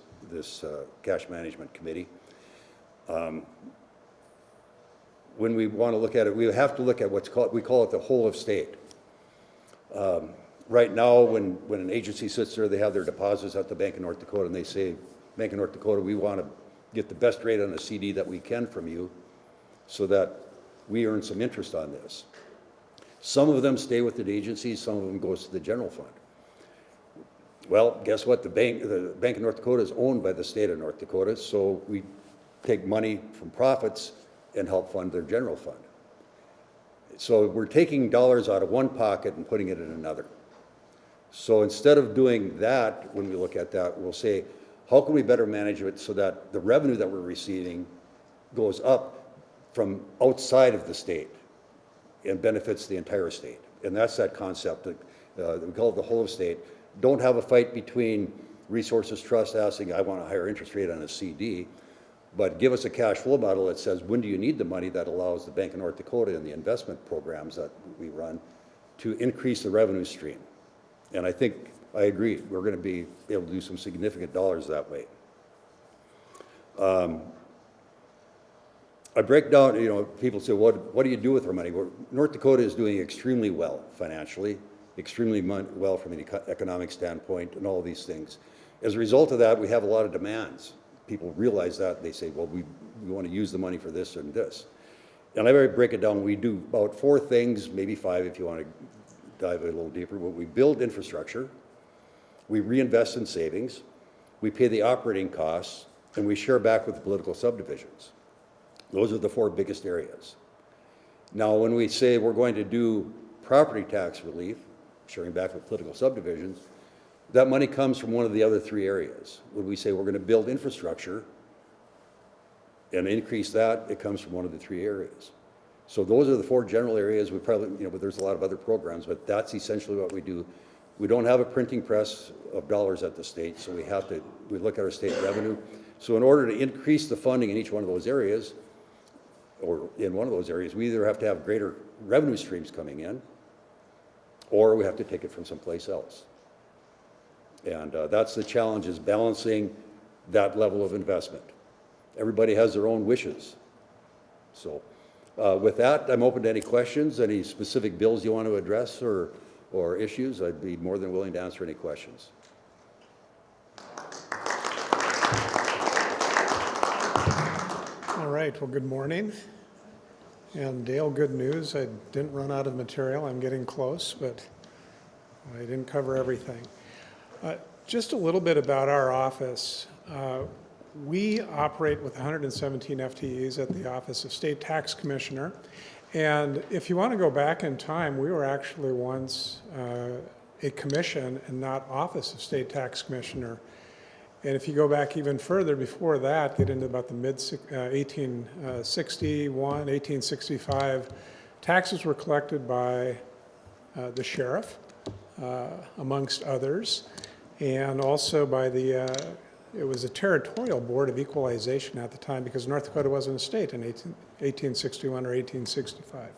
cash management committee. When we want to look at it, we have to look at we call it the whole of state. Right now, when an agency sits there, they have their deposits at the Bank of North Dakota, and they say, Bank of North Dakota, we want to get the best rate on a CD that we can from you so that we earn some interest on this. Some of them stay with the agency, some of them goes to the general fund. Well, guess what? The Bank of North Dakota is owned by the state of North Dakota, so we take money from profits and help fund their general fund. So we're taking dollars out of one pocket and putting it in another. So instead of doing that, when we look at that, we'll say, how can we better manage it so that the revenue that we're receiving goes up from outside of the state and benefits the entire state? And that's that concept that we call it the whole of state. Don't have a fight between Resources Trust asking, I want a higher interest rate on a CD, but give us a cash flow model that says, when do you need the money, that allows the Bank of North Dakota and the investment programs that we run to increase the revenue stream. And I think, I agree, we're going to be able to do some significant dollars that way. I break down, people say, what do you do with our money? Well, North Dakota is doing extremely well financially, extremely well from an economic standpoint, and all of these things. As a result of that, we have a lot of demands. People realize that. They say, well, we want to use the money for this and this. And I break it down. We do about 4 things, maybe 5 if you want to dive a little deeper. But we build infrastructure, we reinvest in savings, we pay the operating costs, and we share back with the political subdivisions. Those are the 4 biggest areas. Now, when we say we're going to do property tax relief, sharing back with political subdivisions, that money comes from one of the other three areas. When we say we're going to build infrastructure and increase that, it comes from one of the three areas. So those are the four general areas. We probably, but there's a lot of other programs, but that's essentially what we do. We don't have a printing press of dollars at the state, so we look at our state revenue. So in order to increase the funding in each one of those areas, or in one of those areas, we either have to have greater revenue streams coming in, or we have to take it from someplace else. And that's the challenge, is balancing that level of investment. Everybody has their own wishes. So with that, I'm open to any questions, any specific bills you want to address or issues. I'd be more than willing to answer any questions. All right, well, good morning. And Dale, good news. I didn't run out of material. I'm getting close, but I didn't cover everything. Just a little bit about our office. We operate with 117 FTEs at the Office of State Tax Commissioner. And if you want to go back in time, we were actually once a commission and not Office of State Tax Commissioner. And if you go back even further before that, get into about the mid 1861, 1865, taxes were collected by the sheriff, amongst others, and also by it was a territorial board of equalization at the time, because North Dakota wasn't a state in 1861 or 1865.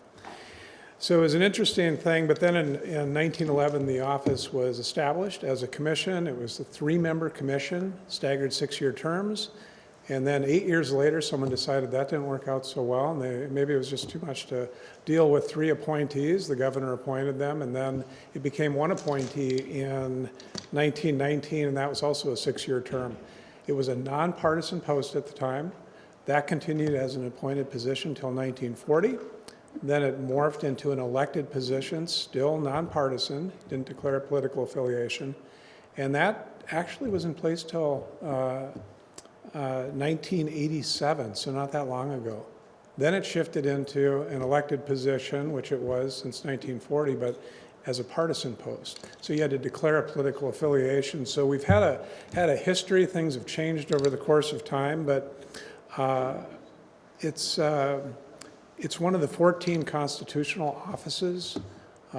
So it was an interesting thing, but then in 1911, the office was established as a commission. It was a 3-member commission, staggered 6-year terms. And then 8 years later, someone decided that didn't work out so well, and maybe it was just too much to deal with 3 appointees. The governor appointed them, and then it became 1 appointee in 1919, and that was also a 6-year term. It was a nonpartisan post at the time. That continued as an appointed position until 1940. Then it morphed into an elected position, still nonpartisan, didn't declare a political affiliation. And that actually was in place till 1987, so not that long ago. Then it shifted into an elected position, which it was since 1940, but as a partisan post. So you had to declare a political affiliation. So we've had a history. Things have changed over the course of time, but it's one of the 14 constitutional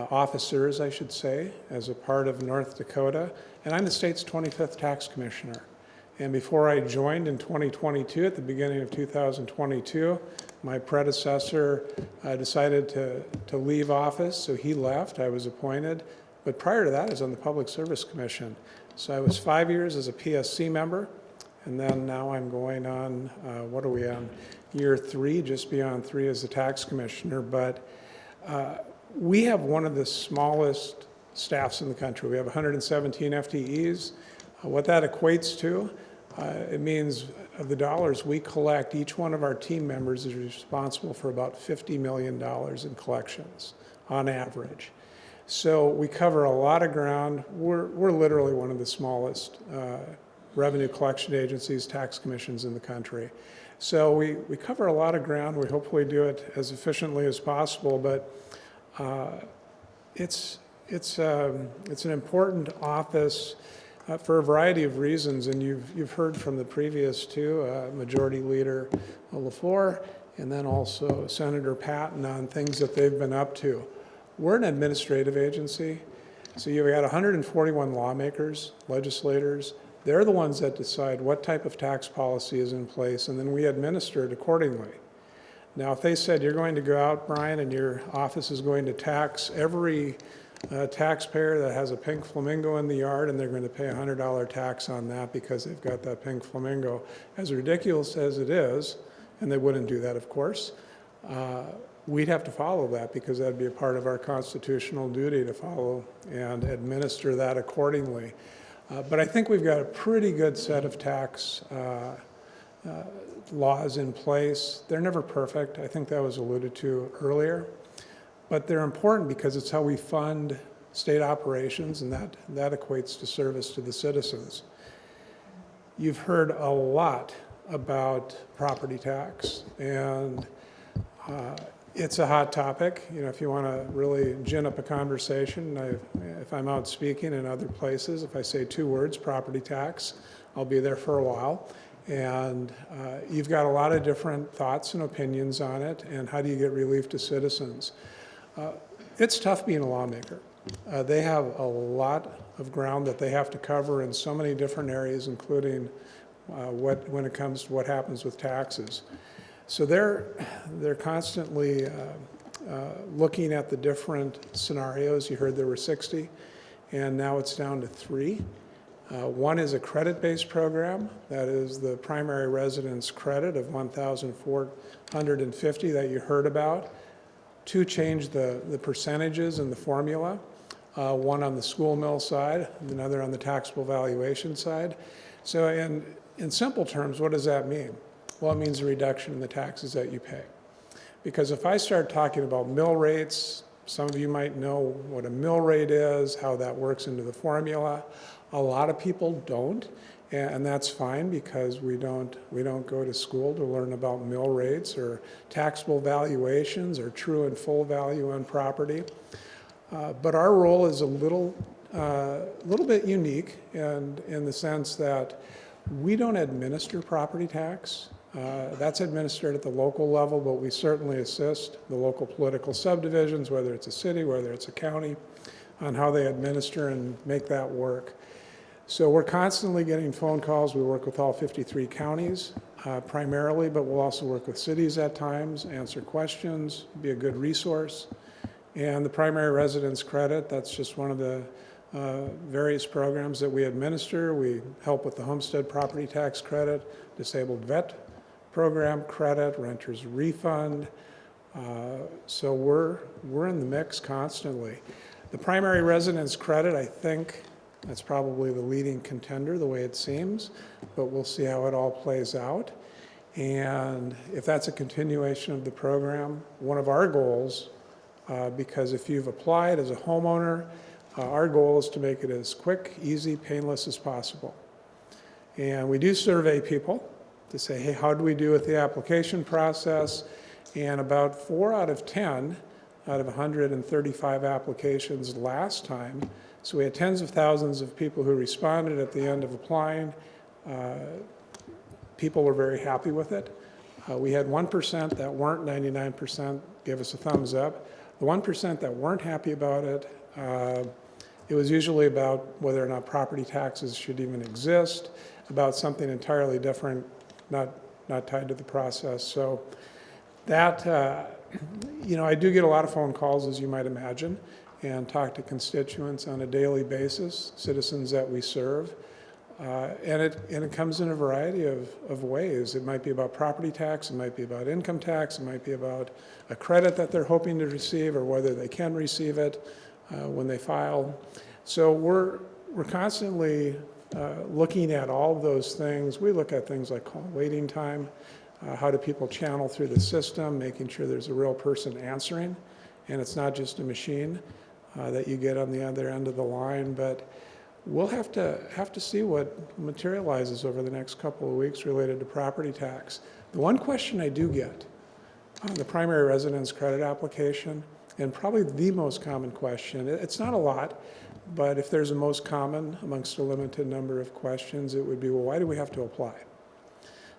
officers, I should say, as a part of North Dakota. And I'm the state's 25th tax commissioner. And before I joined in 2022, at the beginning of 2022, my predecessor decided to leave office, so he left. I was appointed. But prior to that, I was on the Public Service Commission. So I was 5 years as a PSC member, and then now I'm going on, what are we on? Year 3, just beyond 3 as the tax commissioner. But we have one of the smallest staffs in the country. We have 117 FTEs. What that equates to, it means of the dollars we collect, each one of our team members is responsible for about $50 million in collections on average. So we cover a lot of ground. We're literally one of the smallest revenue collection agencies, tax commissions in the country. So we cover a lot of ground. We hopefully do it as efficiently as possible, but it's an important office for a variety of reasons, and you've heard from the previous two, Majority Leader Lefor, and then also Senator Patten on things that they've been up to. We're an administrative agency, so you've got 141 lawmakers, legislators. They're the ones that decide what type of tax policy is in place, and then we administer it accordingly. Now, if they said you're going to go out, Brian, and your office is going to tax every taxpayer that has a pink flamingo in the yard, and they're going to pay a $100 tax on that because they've got that pink flamingo, as ridiculous as it is, and they wouldn't do that, of course, we'd have to follow that because that'd be a part of our constitutional duty to follow and administer that accordingly. But I think we've got a pretty good set of tax laws in place. They're never perfect. I think that was alluded to earlier. But they're important because it's how we fund state operations, and that equates to service to the citizens. You've heard a lot about property tax, and It's a hot topic. You know, if you want to really gin up a conversation, if I'm out speaking in other places, if I say 2 words, property tax, I'll be there for a while. And you've got a lot of different thoughts and opinions on it, and how do you get relief to citizens? It's tough being a lawmaker. They have a lot of ground that they have to cover in so many different areas, including when it comes to what happens with taxes. So they're constantly looking at the different scenarios. You heard there were 60, and now it's down to 3. One is a credit-based program. That is the primary residence credit of $1,450 that you heard about. 2 changed the percentages and the formula. One on the school mill side, and another on the taxable valuation side. So in simple terms, what does that mean? Well, it means a reduction in the taxes that you pay. Because if I start talking about mill rates, some of you might know what a mill rate is, how that works into the formula. A lot of people don't, and that's fine, because we don't go to school to learn about mill rates or taxable valuations or true and full value on property. But our role is a little bit unique, and in the sense that we don't administer property tax. That's administered at the local level, but we certainly assist the local political subdivisions, whether it's a city, whether it's a county, on how they administer and make that work. So we're constantly getting phone calls. We work with all 53 counties primarily, but we'll also work with cities at times, answer questions, be a good resource. And the primary residence credit, that's just one of the various programs that we administer. We help with the homestead property tax credit, disabled vet program credit, renter's refund. So we're in the mix constantly. The primary residence credit, I think that's probably the leading contender, the way it seems, but we'll see how it all plays out. And if that's a continuation of the program, one of our goals, because if you've applied as a homeowner, our goal is to make it as quick, easy, painless as possible. And we do survey people to say, hey, how do we do with the application process? And about 4 out of 10 out of 135 applications last time, so we had tens of thousands of people who responded at the end of applying. People were very happy with it. We had 1% that weren't, 99% gave us a thumbs up. The 1% that weren't happy about it, it was usually about whether or not property taxes should even exist, about something entirely different, not tied to the process. So that, I do get a lot of phone calls, as you might imagine, and talk to constituents on a daily basis, citizens that we serve. And it comes in a variety of ways. It might be about property tax, it might be about income tax, it might be about a credit that they're hoping to receive, or whether they can receive it when they file. So we're constantly looking at all of those things. We look at things like call waiting time, how do people channel through the system, making sure there's a real person answering, and it's not just a machine that you get on the other end of the line. But we'll have to see what materializes over the next couple of weeks related to property tax. The one question I do get on the primary residence credit application, and probably the most common question, it's not a lot, but if there's a most common amongst a limited number of questions, it would be, well, why do we have to apply?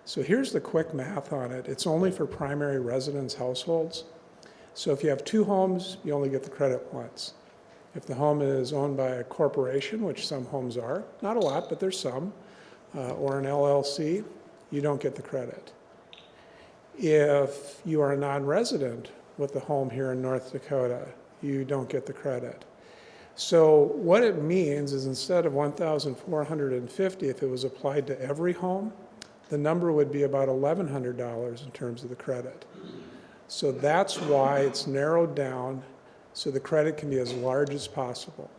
So here's the quick math on it. It's only for primary residence households. So if you have 2 homes, you only get the credit once. If the home is owned by a corporation, which some homes are, not a lot, but there's some, or an LLC, you don't get the credit. If you are a non-resident with a home here in North Dakota, you don't get the credit. So what it means is, instead of $1,450, if it was applied to every home, the number would be about $1,100 in terms of the credit. So that's why it's narrowed down so the credit can be as large as possible.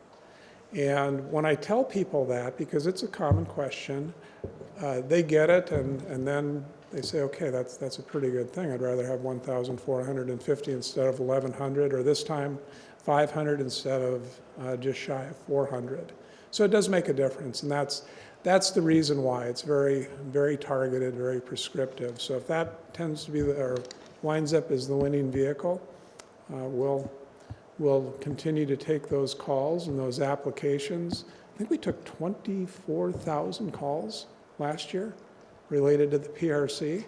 And when I tell people that, because it's a common question, they get it, and then they say, okay, that's a pretty good thing. I'd rather have 1,450 instead of 1,100, or this time 500 instead of just shy of 400. So it does make a difference, and that's the reason why it's very, very targeted, very prescriptive. So if that tends to be, or winds up as the winning vehicle, we'll continue to take those calls and those applications. I think we took 24,000 calls last year related to the PRC.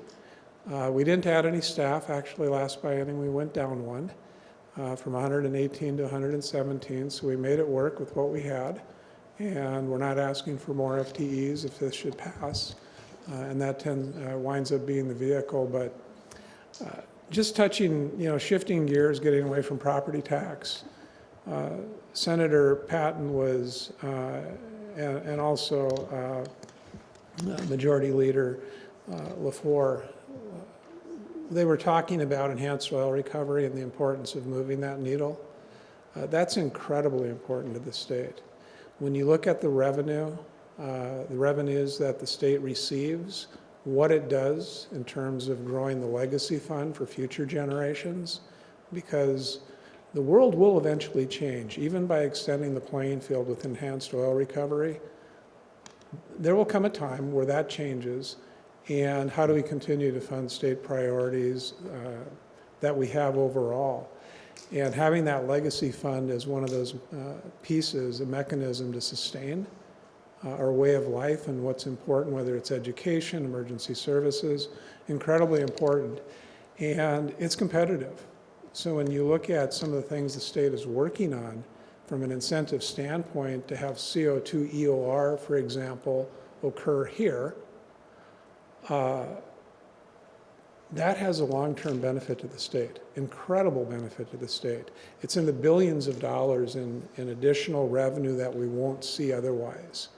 We didn't add any staff. Actually, last biennium we went down one from 118 to 117, so we made it work with what we had. And we're not asking for more FTEs if this should pass. And that winds up being the vehicle. But just touching, shifting gears, getting away from property tax. Senator Patten was, and also Majority Leader Lefor, they were talking about enhanced oil recovery and the importance of moving that needle. That's incredibly important to the state. When you look at the revenues that the state receives, what it does in terms of growing the legacy fund for future generations, because the world will eventually change, even by extending the playing field with enhanced oil recovery. There will come a time where that changes, and how do we continue to fund state priorities that we have overall? And having that legacy fund as one of those pieces, a mechanism to sustain our way of life and what's important, whether it's education, emergency services, incredibly important. And it's competitive. So when you look at some of the things the state is working on from an incentive standpoint to have CO2 EOR, for example, occur here, that has a long-term benefit to the state, incredible benefit to the state. It's in the billions of dollars in additional revenue that we won't see otherwise.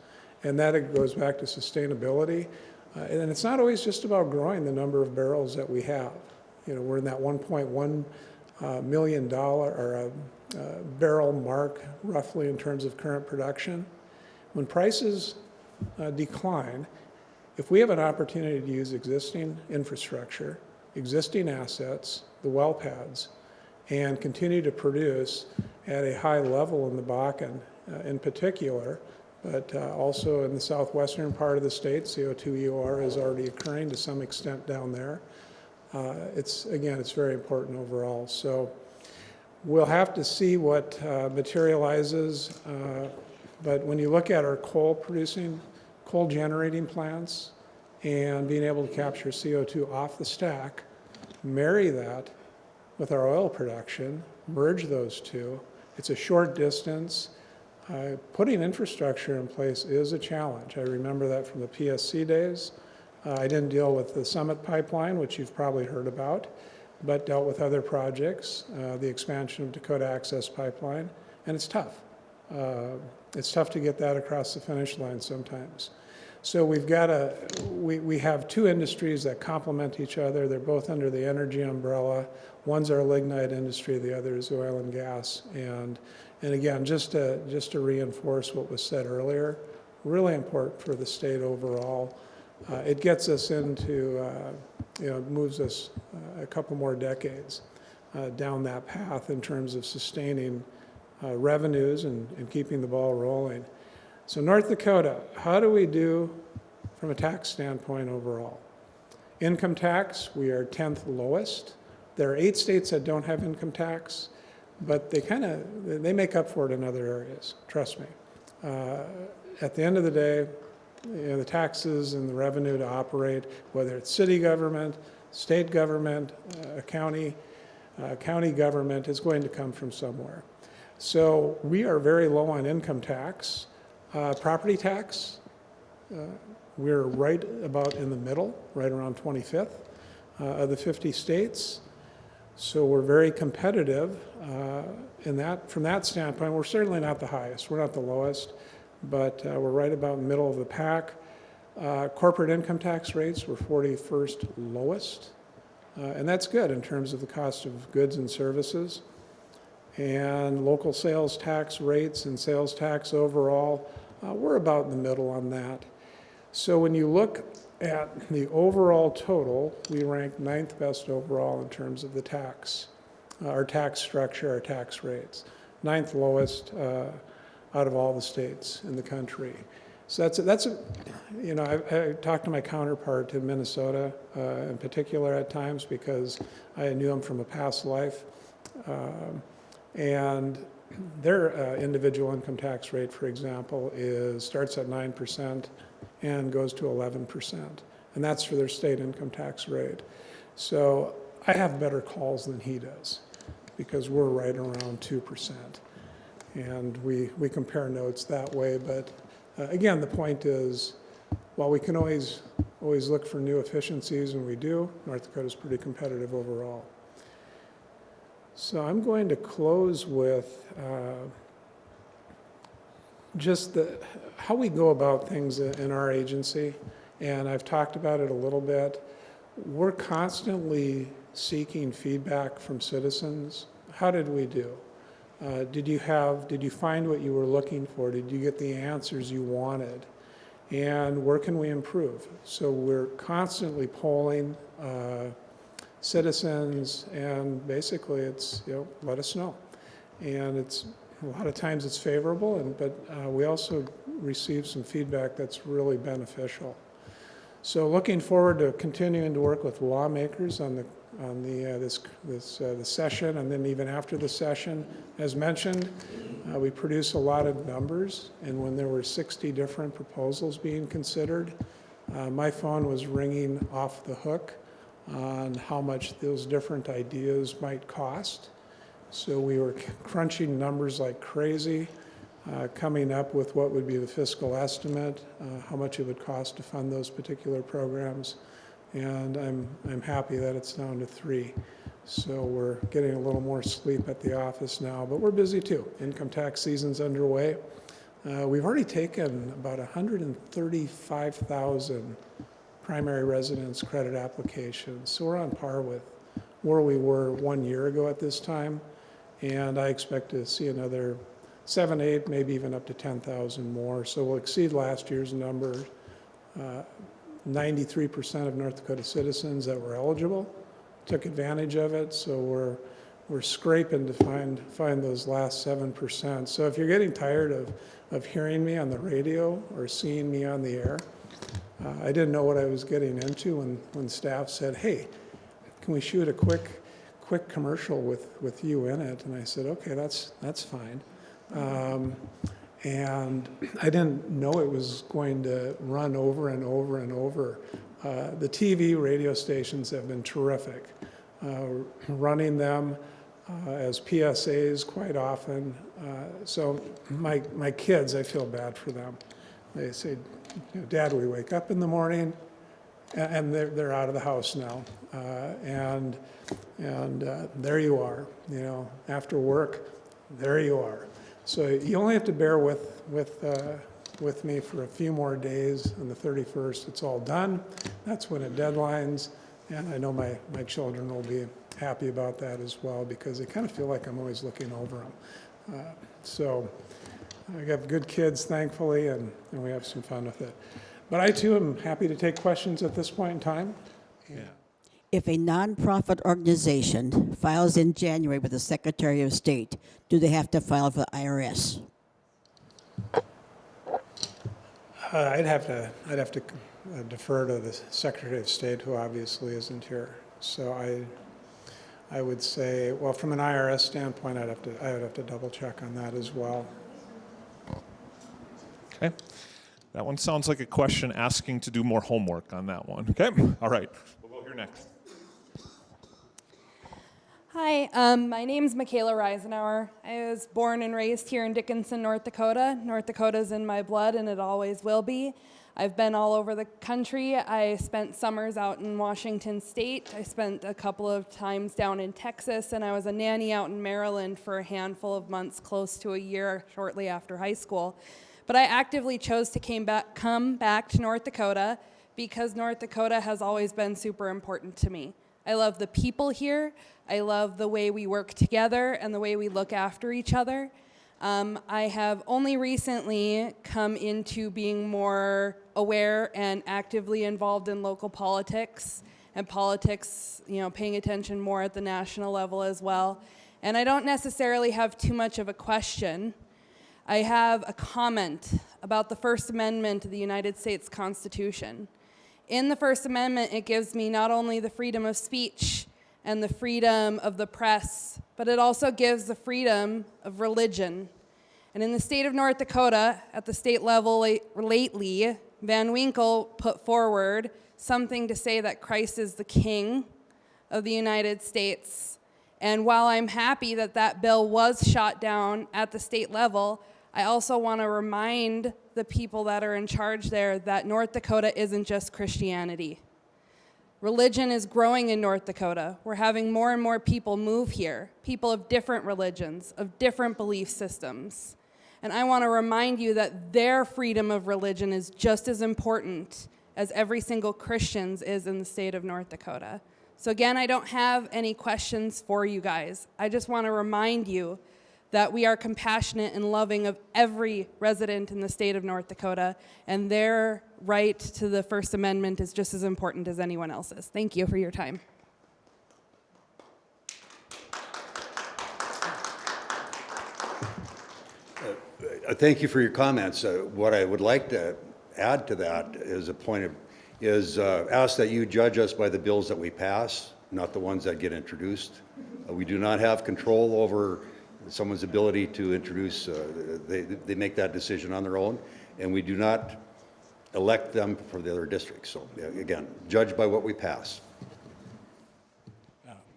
And that goes back to sustainability. And it's not always just about growing the number of barrels that we have. We're in that 1.1 million barrel mark, roughly, in terms of current production. When prices decline, if we have an opportunity to use existing infrastructure, existing assets, the well pads, and continue to produce at a high level in the Bakken in particular, but also in the southwestern part of the state, CO2 EOR is already occurring to some extent down there. It's very important overall. So we'll have to see what materializes, but when you look at our coal generating plants and being able to capture CO2 off the stack, marry that with our oil production, merge those two. It's a short distance. Putting infrastructure in place is a challenge. I remember that from the PSC days. I didn't deal with the Summit Pipeline, which you've probably heard about, but dealt with other projects, the expansion of Dakota Access Pipeline, and it's tough. It's tough to get that across the finish line sometimes. So we have two industries that complement each other. They're both under the energy umbrella. One's our lignite industry, the other is oil and gas. And again, just to reinforce what was said earlier, really important for the state overall. It gets us into, moves us a couple more decades down that path in terms of sustaining revenues and keeping the ball rolling. So North Dakota, how do we do from a tax standpoint overall? Income tax, we are 10th lowest. There are 8 states that don't have income tax, but they make up for it in other areas, trust me. At the end of the day, the taxes and the revenue to operate, whether it's city government, state government, county government, is going to come from somewhere. So we are very low on income tax. Property tax, we're right about in the middle, right around 25th of the 50 states. So we're very competitive from that standpoint. We're certainly not the highest, we're not the lowest, but we're right about middle of the pack. Corporate income tax rates, we're 41st lowest, and that's good in terms of the cost of goods and services. And local sales tax rates and sales tax overall, we're about in the middle on that. So when you look at the overall total, we rank 9th best overall in terms of the tax, our tax structure, our tax rates. 9th lowest out of all the states in the country. So you know, I talked to my counterpart in Minnesota in particular at times because I knew him from a past life. And their individual income tax rate, for example, starts at 9% and goes to 11%. And that's for their state income tax rate. So I have better calls than he does because we're right around 2%. And we compare notes that way. But again, the point is, while we can always look for new efficiencies, and we do, North Dakota's pretty competitive overall. So I'm going to close with just how we go about things in our agency, and I've talked about it a little bit. We're constantly seeking feedback from citizens. How did we do? Did you find what you were looking for? Did you get the answers you wanted? And where can we improve? So we're constantly polling citizens, and basically it's, let us know. And it's a lot of times it's favorable, but we also receive some feedback that's really beneficial. So looking forward to continuing to work with lawmakers on this session, and then even after the session. As mentioned, we produce a lot of numbers, and when there were 60 different proposals being considered, my phone was ringing off the hook on how much those different ideas might cost. So we were crunching numbers like crazy, coming up with what would be the fiscal estimate, how much it would cost to fund those particular programs. And I'm happy that it's down to 3. So we're getting a little more sleep at the office now, but we're busy too. Income tax season's underway. We've already taken about 135,000 primary residence credit applications. So we're on par with where we were 1 year ago at this time. And I expect to see another 7, 8, maybe even up to 10,000 more. So we'll exceed last year's number. 93% of North Dakota citizens that were eligible took advantage of it. So we're scraping to find those last 7%. So if you're getting tired of hearing me on the radio or seeing me on the air, I didn't know what I was getting into when staff said, "Hey, can we shoot a quick commercial with you in it?" And I said, "Okay, that's fine." And I didn't know it was going to run over and over and over. The TV radio stations have been terrific, running them as PSAs quite often. So my kids, I feel bad for them. They say, "Dad, we wake up in the morning," and they're out of the house now, and there you are, after work, there you are. So you only have to bear with me for a few more days. On the 31st, it's all done. That's when it deadlines, and I know my children will be happy about that as well, because they kind of feel like I'm always looking over them. So I have good kids, thankfully, and we have some fun with it. But I, too, am happy to take questions at this point in time. Yeah. If a nonprofit organization files in January with the Secretary of State, do they have to file for the IRS? I'd have to defer to the Secretary of State, who obviously isn't here. So I would say, well, from an IRS standpoint, I would have to double check on that as well. Okay. That one sounds like a question asking to do more homework on that one. Okay. All right. We'll go here next. Hi, my name's Michaela Reisenauer. I was born and raised here in Dickinson, North Dakota. North Dakota's in my blood, and it always will be. I've been all over the country. I spent summers out in Washington State. I spent a couple of times down in Texas, and I was a nanny out in Maryland for a handful of months, close to a year, shortly after high school. But I actively chose to come back to North Dakota because North Dakota has always been super important to me. I love the people here. I love the way we work together and the way we look after each other. I have only recently come into being more aware and actively involved in local politics, and politics, paying attention more at the national level as well. And I don't necessarily have too much of a question. I have a comment about the First Amendment of the United States Constitution. In the First Amendment, it gives me not only the freedom of speech and the freedom of the press, but it also gives the freedom of religion. And in the state of North Dakota, at the state level lately, Van Winkle put forward something to say that Christ is the King of the United States. And while I'm happy that that bill was shot down at the state level, I also want to remind the people that are in charge there that North Dakota isn't just Christianity. Religion is growing in North Dakota. We're having more and more people move here, people of different religions, of different belief systems. And I want to remind you that their freedom of religion is just as important as every single Christian's is in the state of North Dakota. So again, I don't have any questions for you guys. I just want to remind you that we are compassionate and loving of every resident in the state of North Dakota, and their right to the First Amendment is just as important as anyone else's. Thank you for your time. Thank you for your comments. What I would like to add to that is ask that you judge us by the bills that we pass, not the ones that get introduced. We do not have control over someone's ability to introduce, they make that decision on their own, and we do not elect them for the other districts. So again, judge by what we pass.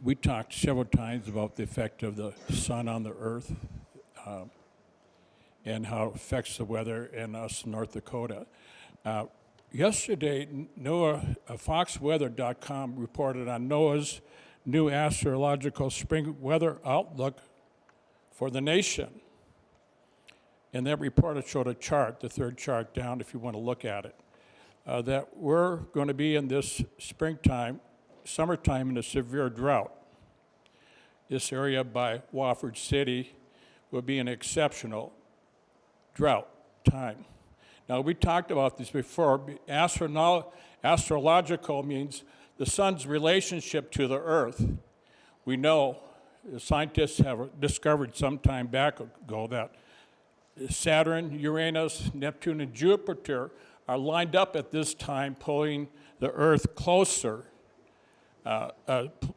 We talked several times about the effect of the sun on the earth and how it affects the weather in us in North Dakota. Yesterday, FoxWeather.com reported on NOAA's new astrological spring weather outlook for the nation. And that report showed a chart, the third chart down if you want to look at it, that we're going to be in this summertime in a severe drought. This area by Wofford City will be an exceptional drought time. Now, we talked about this before. Astrological means the sun's relationship to the earth. We know, the scientists have discovered some time back ago that Saturn, Uranus, Neptune, and Jupiter are lined up at this time, pulling the earth closer,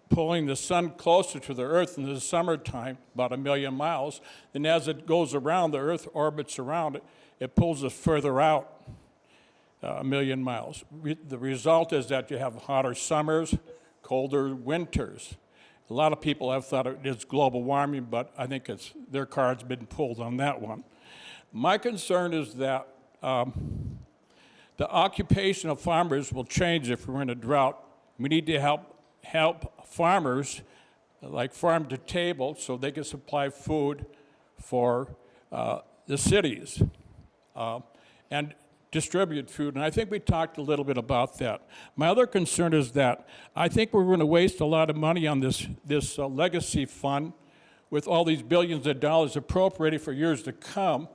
pulling the sun closer to the earth in the summertime, about 1 million miles. And as it goes around, the earth orbits around it, it pulls us further out 1 million miles. The result is that you have hotter summers, colder winters. A lot of people have thought it is global warming, but I think their card's been pulled on that one. My concern is that the occupation of farmers will change if we're in a drought. We need to help farmers, like farm to table, so they can supply food for the cities and distribute food. And I think we talked a little bit about that. My other concern is that I think we're going to waste a lot of money on this legacy fund with all these billions of dollars appropriated for years to come.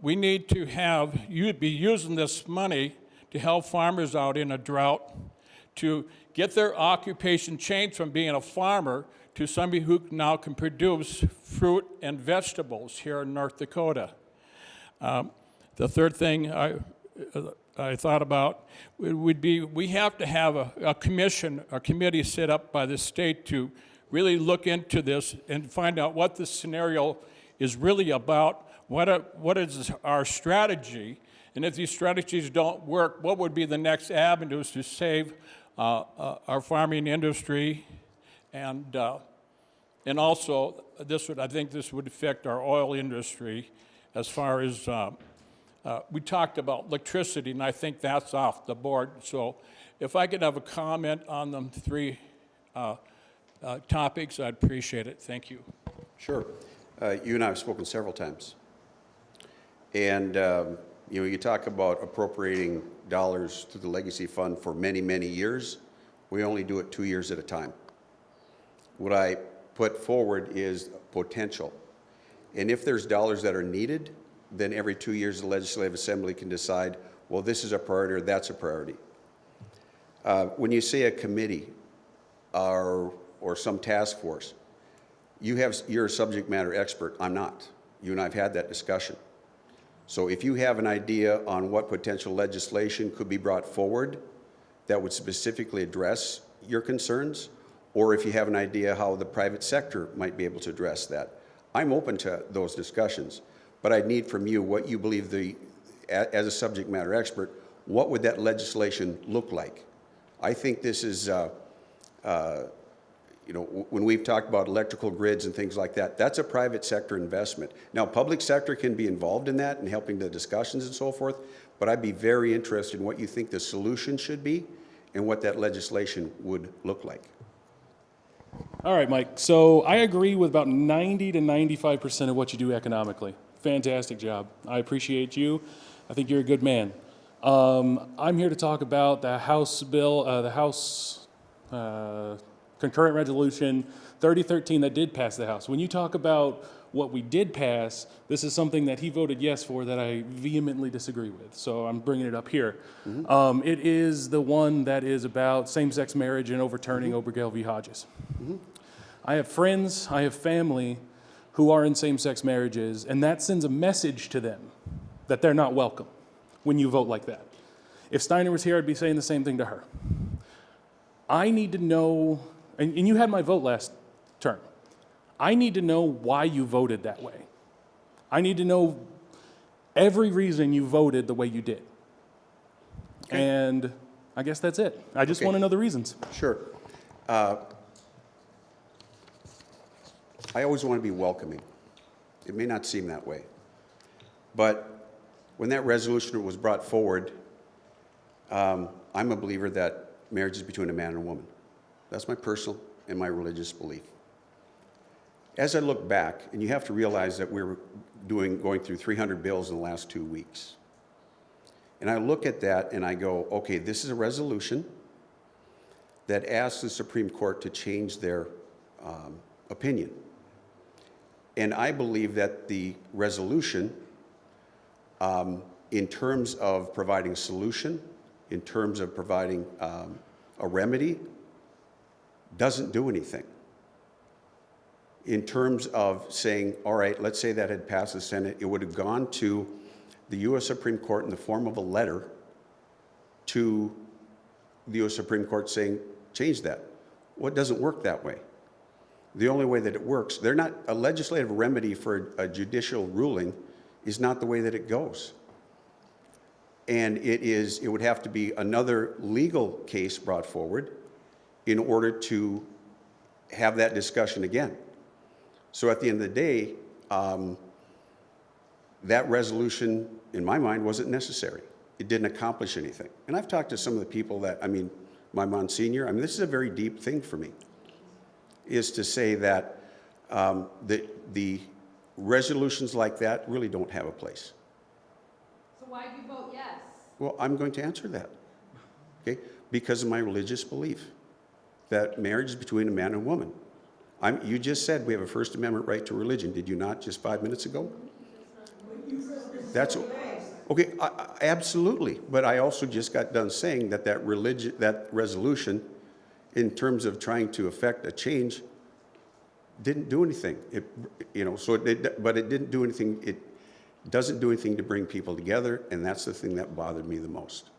We need to be using this money to help farmers out in a drought, to get their occupation changed from being a farmer to somebody who now can produce fruit and vegetables here in North Dakota. The third thing I thought about would be we have to have a committee set up by the state to really look into this and find out what the scenario is really about, what is our strategy, and if these strategies don't work, what would be the next avenues to save our farming industry, and also I think this would affect our oil industry as far as we talked about electricity, and I think that's off the board. So if I could have a comment on them three topics, I'd appreciate it. Thank you. Sure. You and I have spoken several times. And, you talk about appropriating dollars to the Legacy Fund for many, many years. We only do it 2 years at a time. What I put forward is potential. And if there's dollars that are needed, then every 2 years the Legislative Assembly can decide, well, this is a priority or that's a priority. When you say a committee or some task force, you're a subject matter expert. I'm not. You and I have had that discussion. So if you have an idea on what potential legislation could be brought forward that would specifically address your concerns, or if you have an idea how the private sector might be able to address that, I'm open to those discussions. But I need from you what you believe as a subject matter expert, what would that legislation look like? I think this is, when we've talked about electrical grids and things like that, that's a private sector investment. Now, public sector can be involved in that and helping the discussions and so forth, but I'd be very interested in what you think the solution should be and what that legislation would look like. All right, Mike. So I agree with about 90 to 95% of what you do economically. Fantastic job. I appreciate you. I think you're a good man. I'm here to talk about the House bill, the House concurrent resolution 3013 that did pass the House. When you talk about what we did pass, this is something that he voted yes for that I vehemently disagree with. So I'm bringing it up here. It is the one that is about same-sex marriage and overturning Obergele v. Hodges. I have friends, I have family who are in same-sex marriages, and that sends a message to them that they're not welcome when you vote like that. If Steiner was here, I'd be saying the same thing to her. I need to know, and you had my vote last term, I need to know why you voted that way. I need to know every reason you voted the way you did. Okay. And I guess that's it. I just want to know the reasons. Sure. I always want to be welcoming. It may not seem that way. But when that resolution was brought forward, I'm a believer that marriage is between a man and a woman. That's my personal and my religious belief. As I look back, and you have to realize that we're going through 300 bills in the last 2 weeks. And I look at that and I go, okay, this is a resolution that asks the Supreme Court to change their opinion. And I believe that the resolution, in terms of providing a solution, in terms of providing a remedy, doesn't do anything. In terms of saying, all right, let's say that had passed the Senate, it would have gone to the U.S. Supreme Court in the form of a letter to the U.S. Supreme Court saying, change that. Well, it doesn't work that way. The only way that it works, a legislative remedy for a judicial ruling is not the way that it goes. And it would have to be another legal case brought forward in order to have that discussion again. So at the end of the day, that resolution, in my mind, wasn't necessary. It didn't accomplish anything. And I've talked to some of the people my Monsignor, this is a very deep thing for me, is to say that the resolutions like that really don't have a place. So why do you vote yes? Well, I'm going to answer that, okay? Because of my religious belief that marriage is between a man and a woman. You just said we have a First Amendment right to religion. Did you not just 5 minutes ago? That's okay. Absolutely. But I also just got done saying that resolution, in terms of trying to affect a change, didn't do anything. But it didn't do anything. It doesn't do anything to bring people together, and that's the thing that bothered me the most.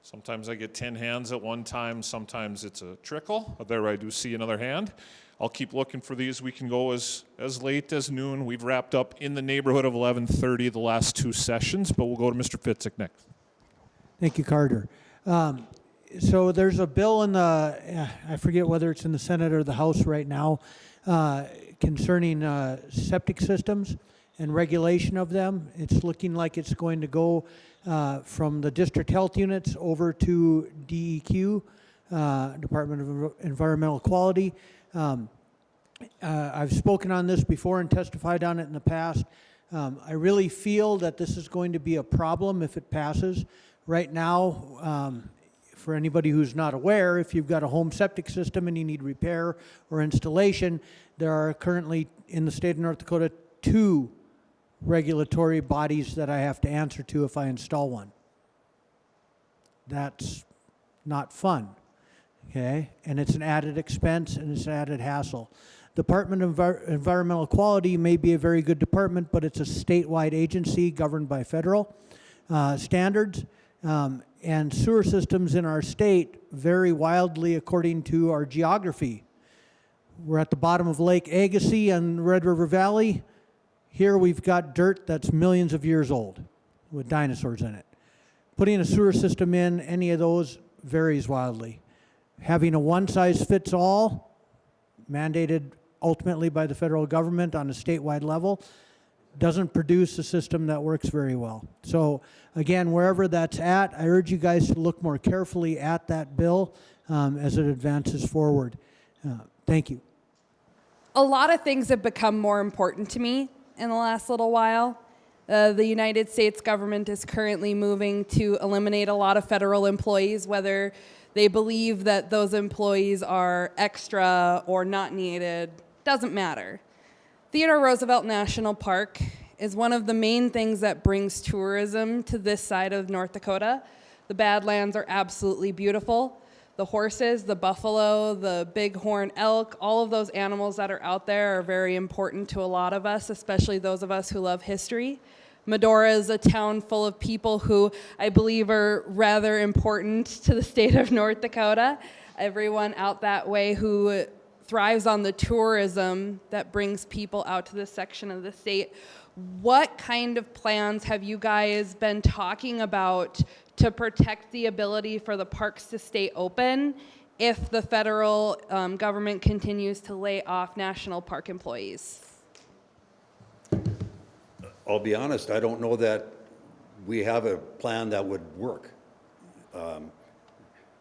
Sometimes I get 10 hands at one time. Sometimes it's a trickle. There I do see another hand. I'll keep looking for these. We can go as late as noon. We've wrapped up in the neighborhood of 11:30 the last two sessions, but we'll go to Mr. Fitzik next. Thank you, Carter. So there's a bill in I forget whether it's in the Senate or the House right now, concerning septic systems and regulation of them. It's looking like it's going to go from the district health units over to DEQ, Department of Environmental Quality. I've spoken on this before and testified on it in the past. I really feel that this is going to be a problem if it passes. Right now, for anybody who's not aware, if you've got a home septic system and you need repair or installation, there are currently in the state of North Dakota 2 regulatory bodies that I have to answer to if I install one. That's not fun, okay? And it's an added expense and it's an added hassle. Department of Environmental Quality may be a very good department, but it's a statewide agency governed by federal standards. And sewer systems in our state vary wildly according to our geography. We're at the bottom of Lake Agassiz and Red River Valley. Here we've got dirt that's millions of years old with dinosaurs in it. Putting a sewer system in any of those varies wildly. Having a one-size-fits-all, mandated ultimately by the federal government on a statewide level, doesn't produce a system that works very well. So again, wherever that's at, I urge you guys to look more carefully at that bill as it advances forward. Thank you. A lot of things have become more important to me in the last little while. The United States government is currently moving to eliminate a lot of federal employees, whether they believe that those employees are extra or not needed, doesn't matter. Theodore Roosevelt National Park is one of the main things that brings tourism to this side of North Dakota. The Badlands are absolutely beautiful. The horses, the buffalo, the bighorn elk, all of those animals that are out there are very important to a lot of us, especially those of us who love history. Medora is a town full of people who I believe are rather important to the state of North Dakota. Everyone out that way who thrives on the tourism that brings people out to this section of the state. What kind of plans have you guys been talking about to protect the ability for the parks to stay open if the federal government continues to lay off national park employees? I'll be honest, I don't know that we have a plan that would work.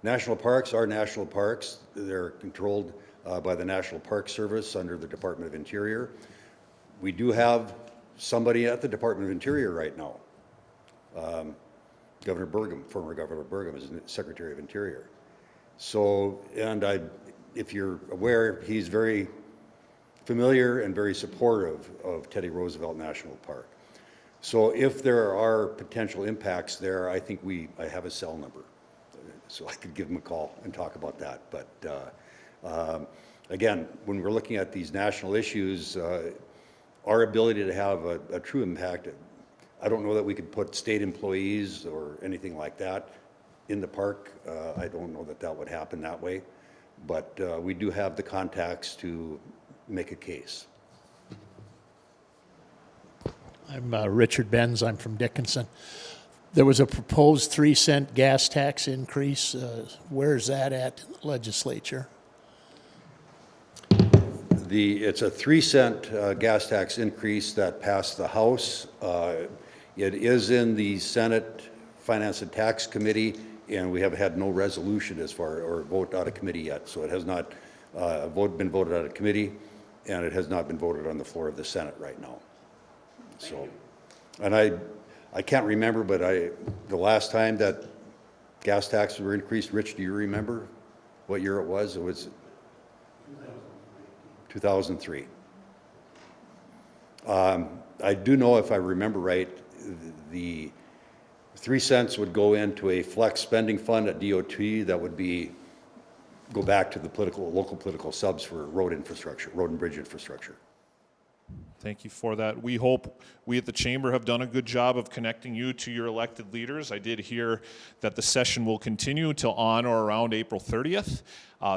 National parks are national parks. They're controlled by the National Park Service under the Department of Interior. We do have somebody at the Department of Interior right now. Governor Burgum, former Governor Burgum is Secretary of Interior. So, and if you're aware, he's very familiar and very supportive of Teddy Roosevelt National Park. So if there are potential impacts there, I think I have a cell number, so I could give him a call and talk about that. But again, when we're looking at these national issues, our ability to have a true impact, I don't know that we could put state employees or anything like that in the park. I don't know that that would happen that way, but we do have the contacts to make a case. I'm Richard Benz. I'm from Dickinson. There was a proposed 3-cent gas tax increase. Where is that at legislature? It's a 3-cent gas tax increase that passed the House. It is in the Senate Finance and Tax Committee, and we have had no resolution or vote out of committee yet. So it has not been voted out of committee, and it has not been voted on the floor of the Senate right now. So, and I can't remember, but the last time that gas taxes were increased, Rich, do you remember what year it was? It was 2003. I do know, if I remember right, the 3 cents would go into a flex spending fund at DOT that would go back to the local political subs for road infrastructure, road and bridge infrastructure. Thank you for that. We hope we at the Chamber have done a good job of connecting you to your elected leaders. I did hear that the session will continue till on or around April 30th.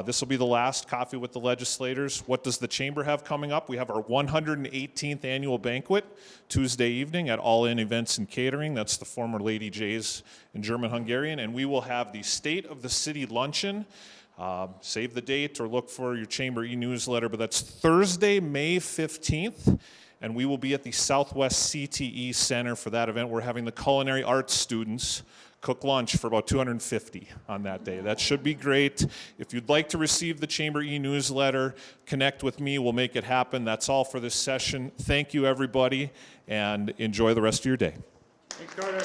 This will be the last Coffee with the Legislators. What does the Chamber have coming up? We have our 118th annual banquet Tuesday evening at All In Events and Catering. That's the former Lady J's in German-Hungarian. And we will have the State of the City Luncheon. Save the date or look for your Chamber e-newsletter, but that's Thursday, May 15th, and we will be at the Southwest CTE Center for that event. We're having the culinary arts students cook lunch for about 250 on that day. That should be great. If you'd like to receive the Chamber e-newsletter, connect with me. We'll make it happen. That's all for this session. Thank you, everybody, and enjoy the rest of your day. Thanks, Carter.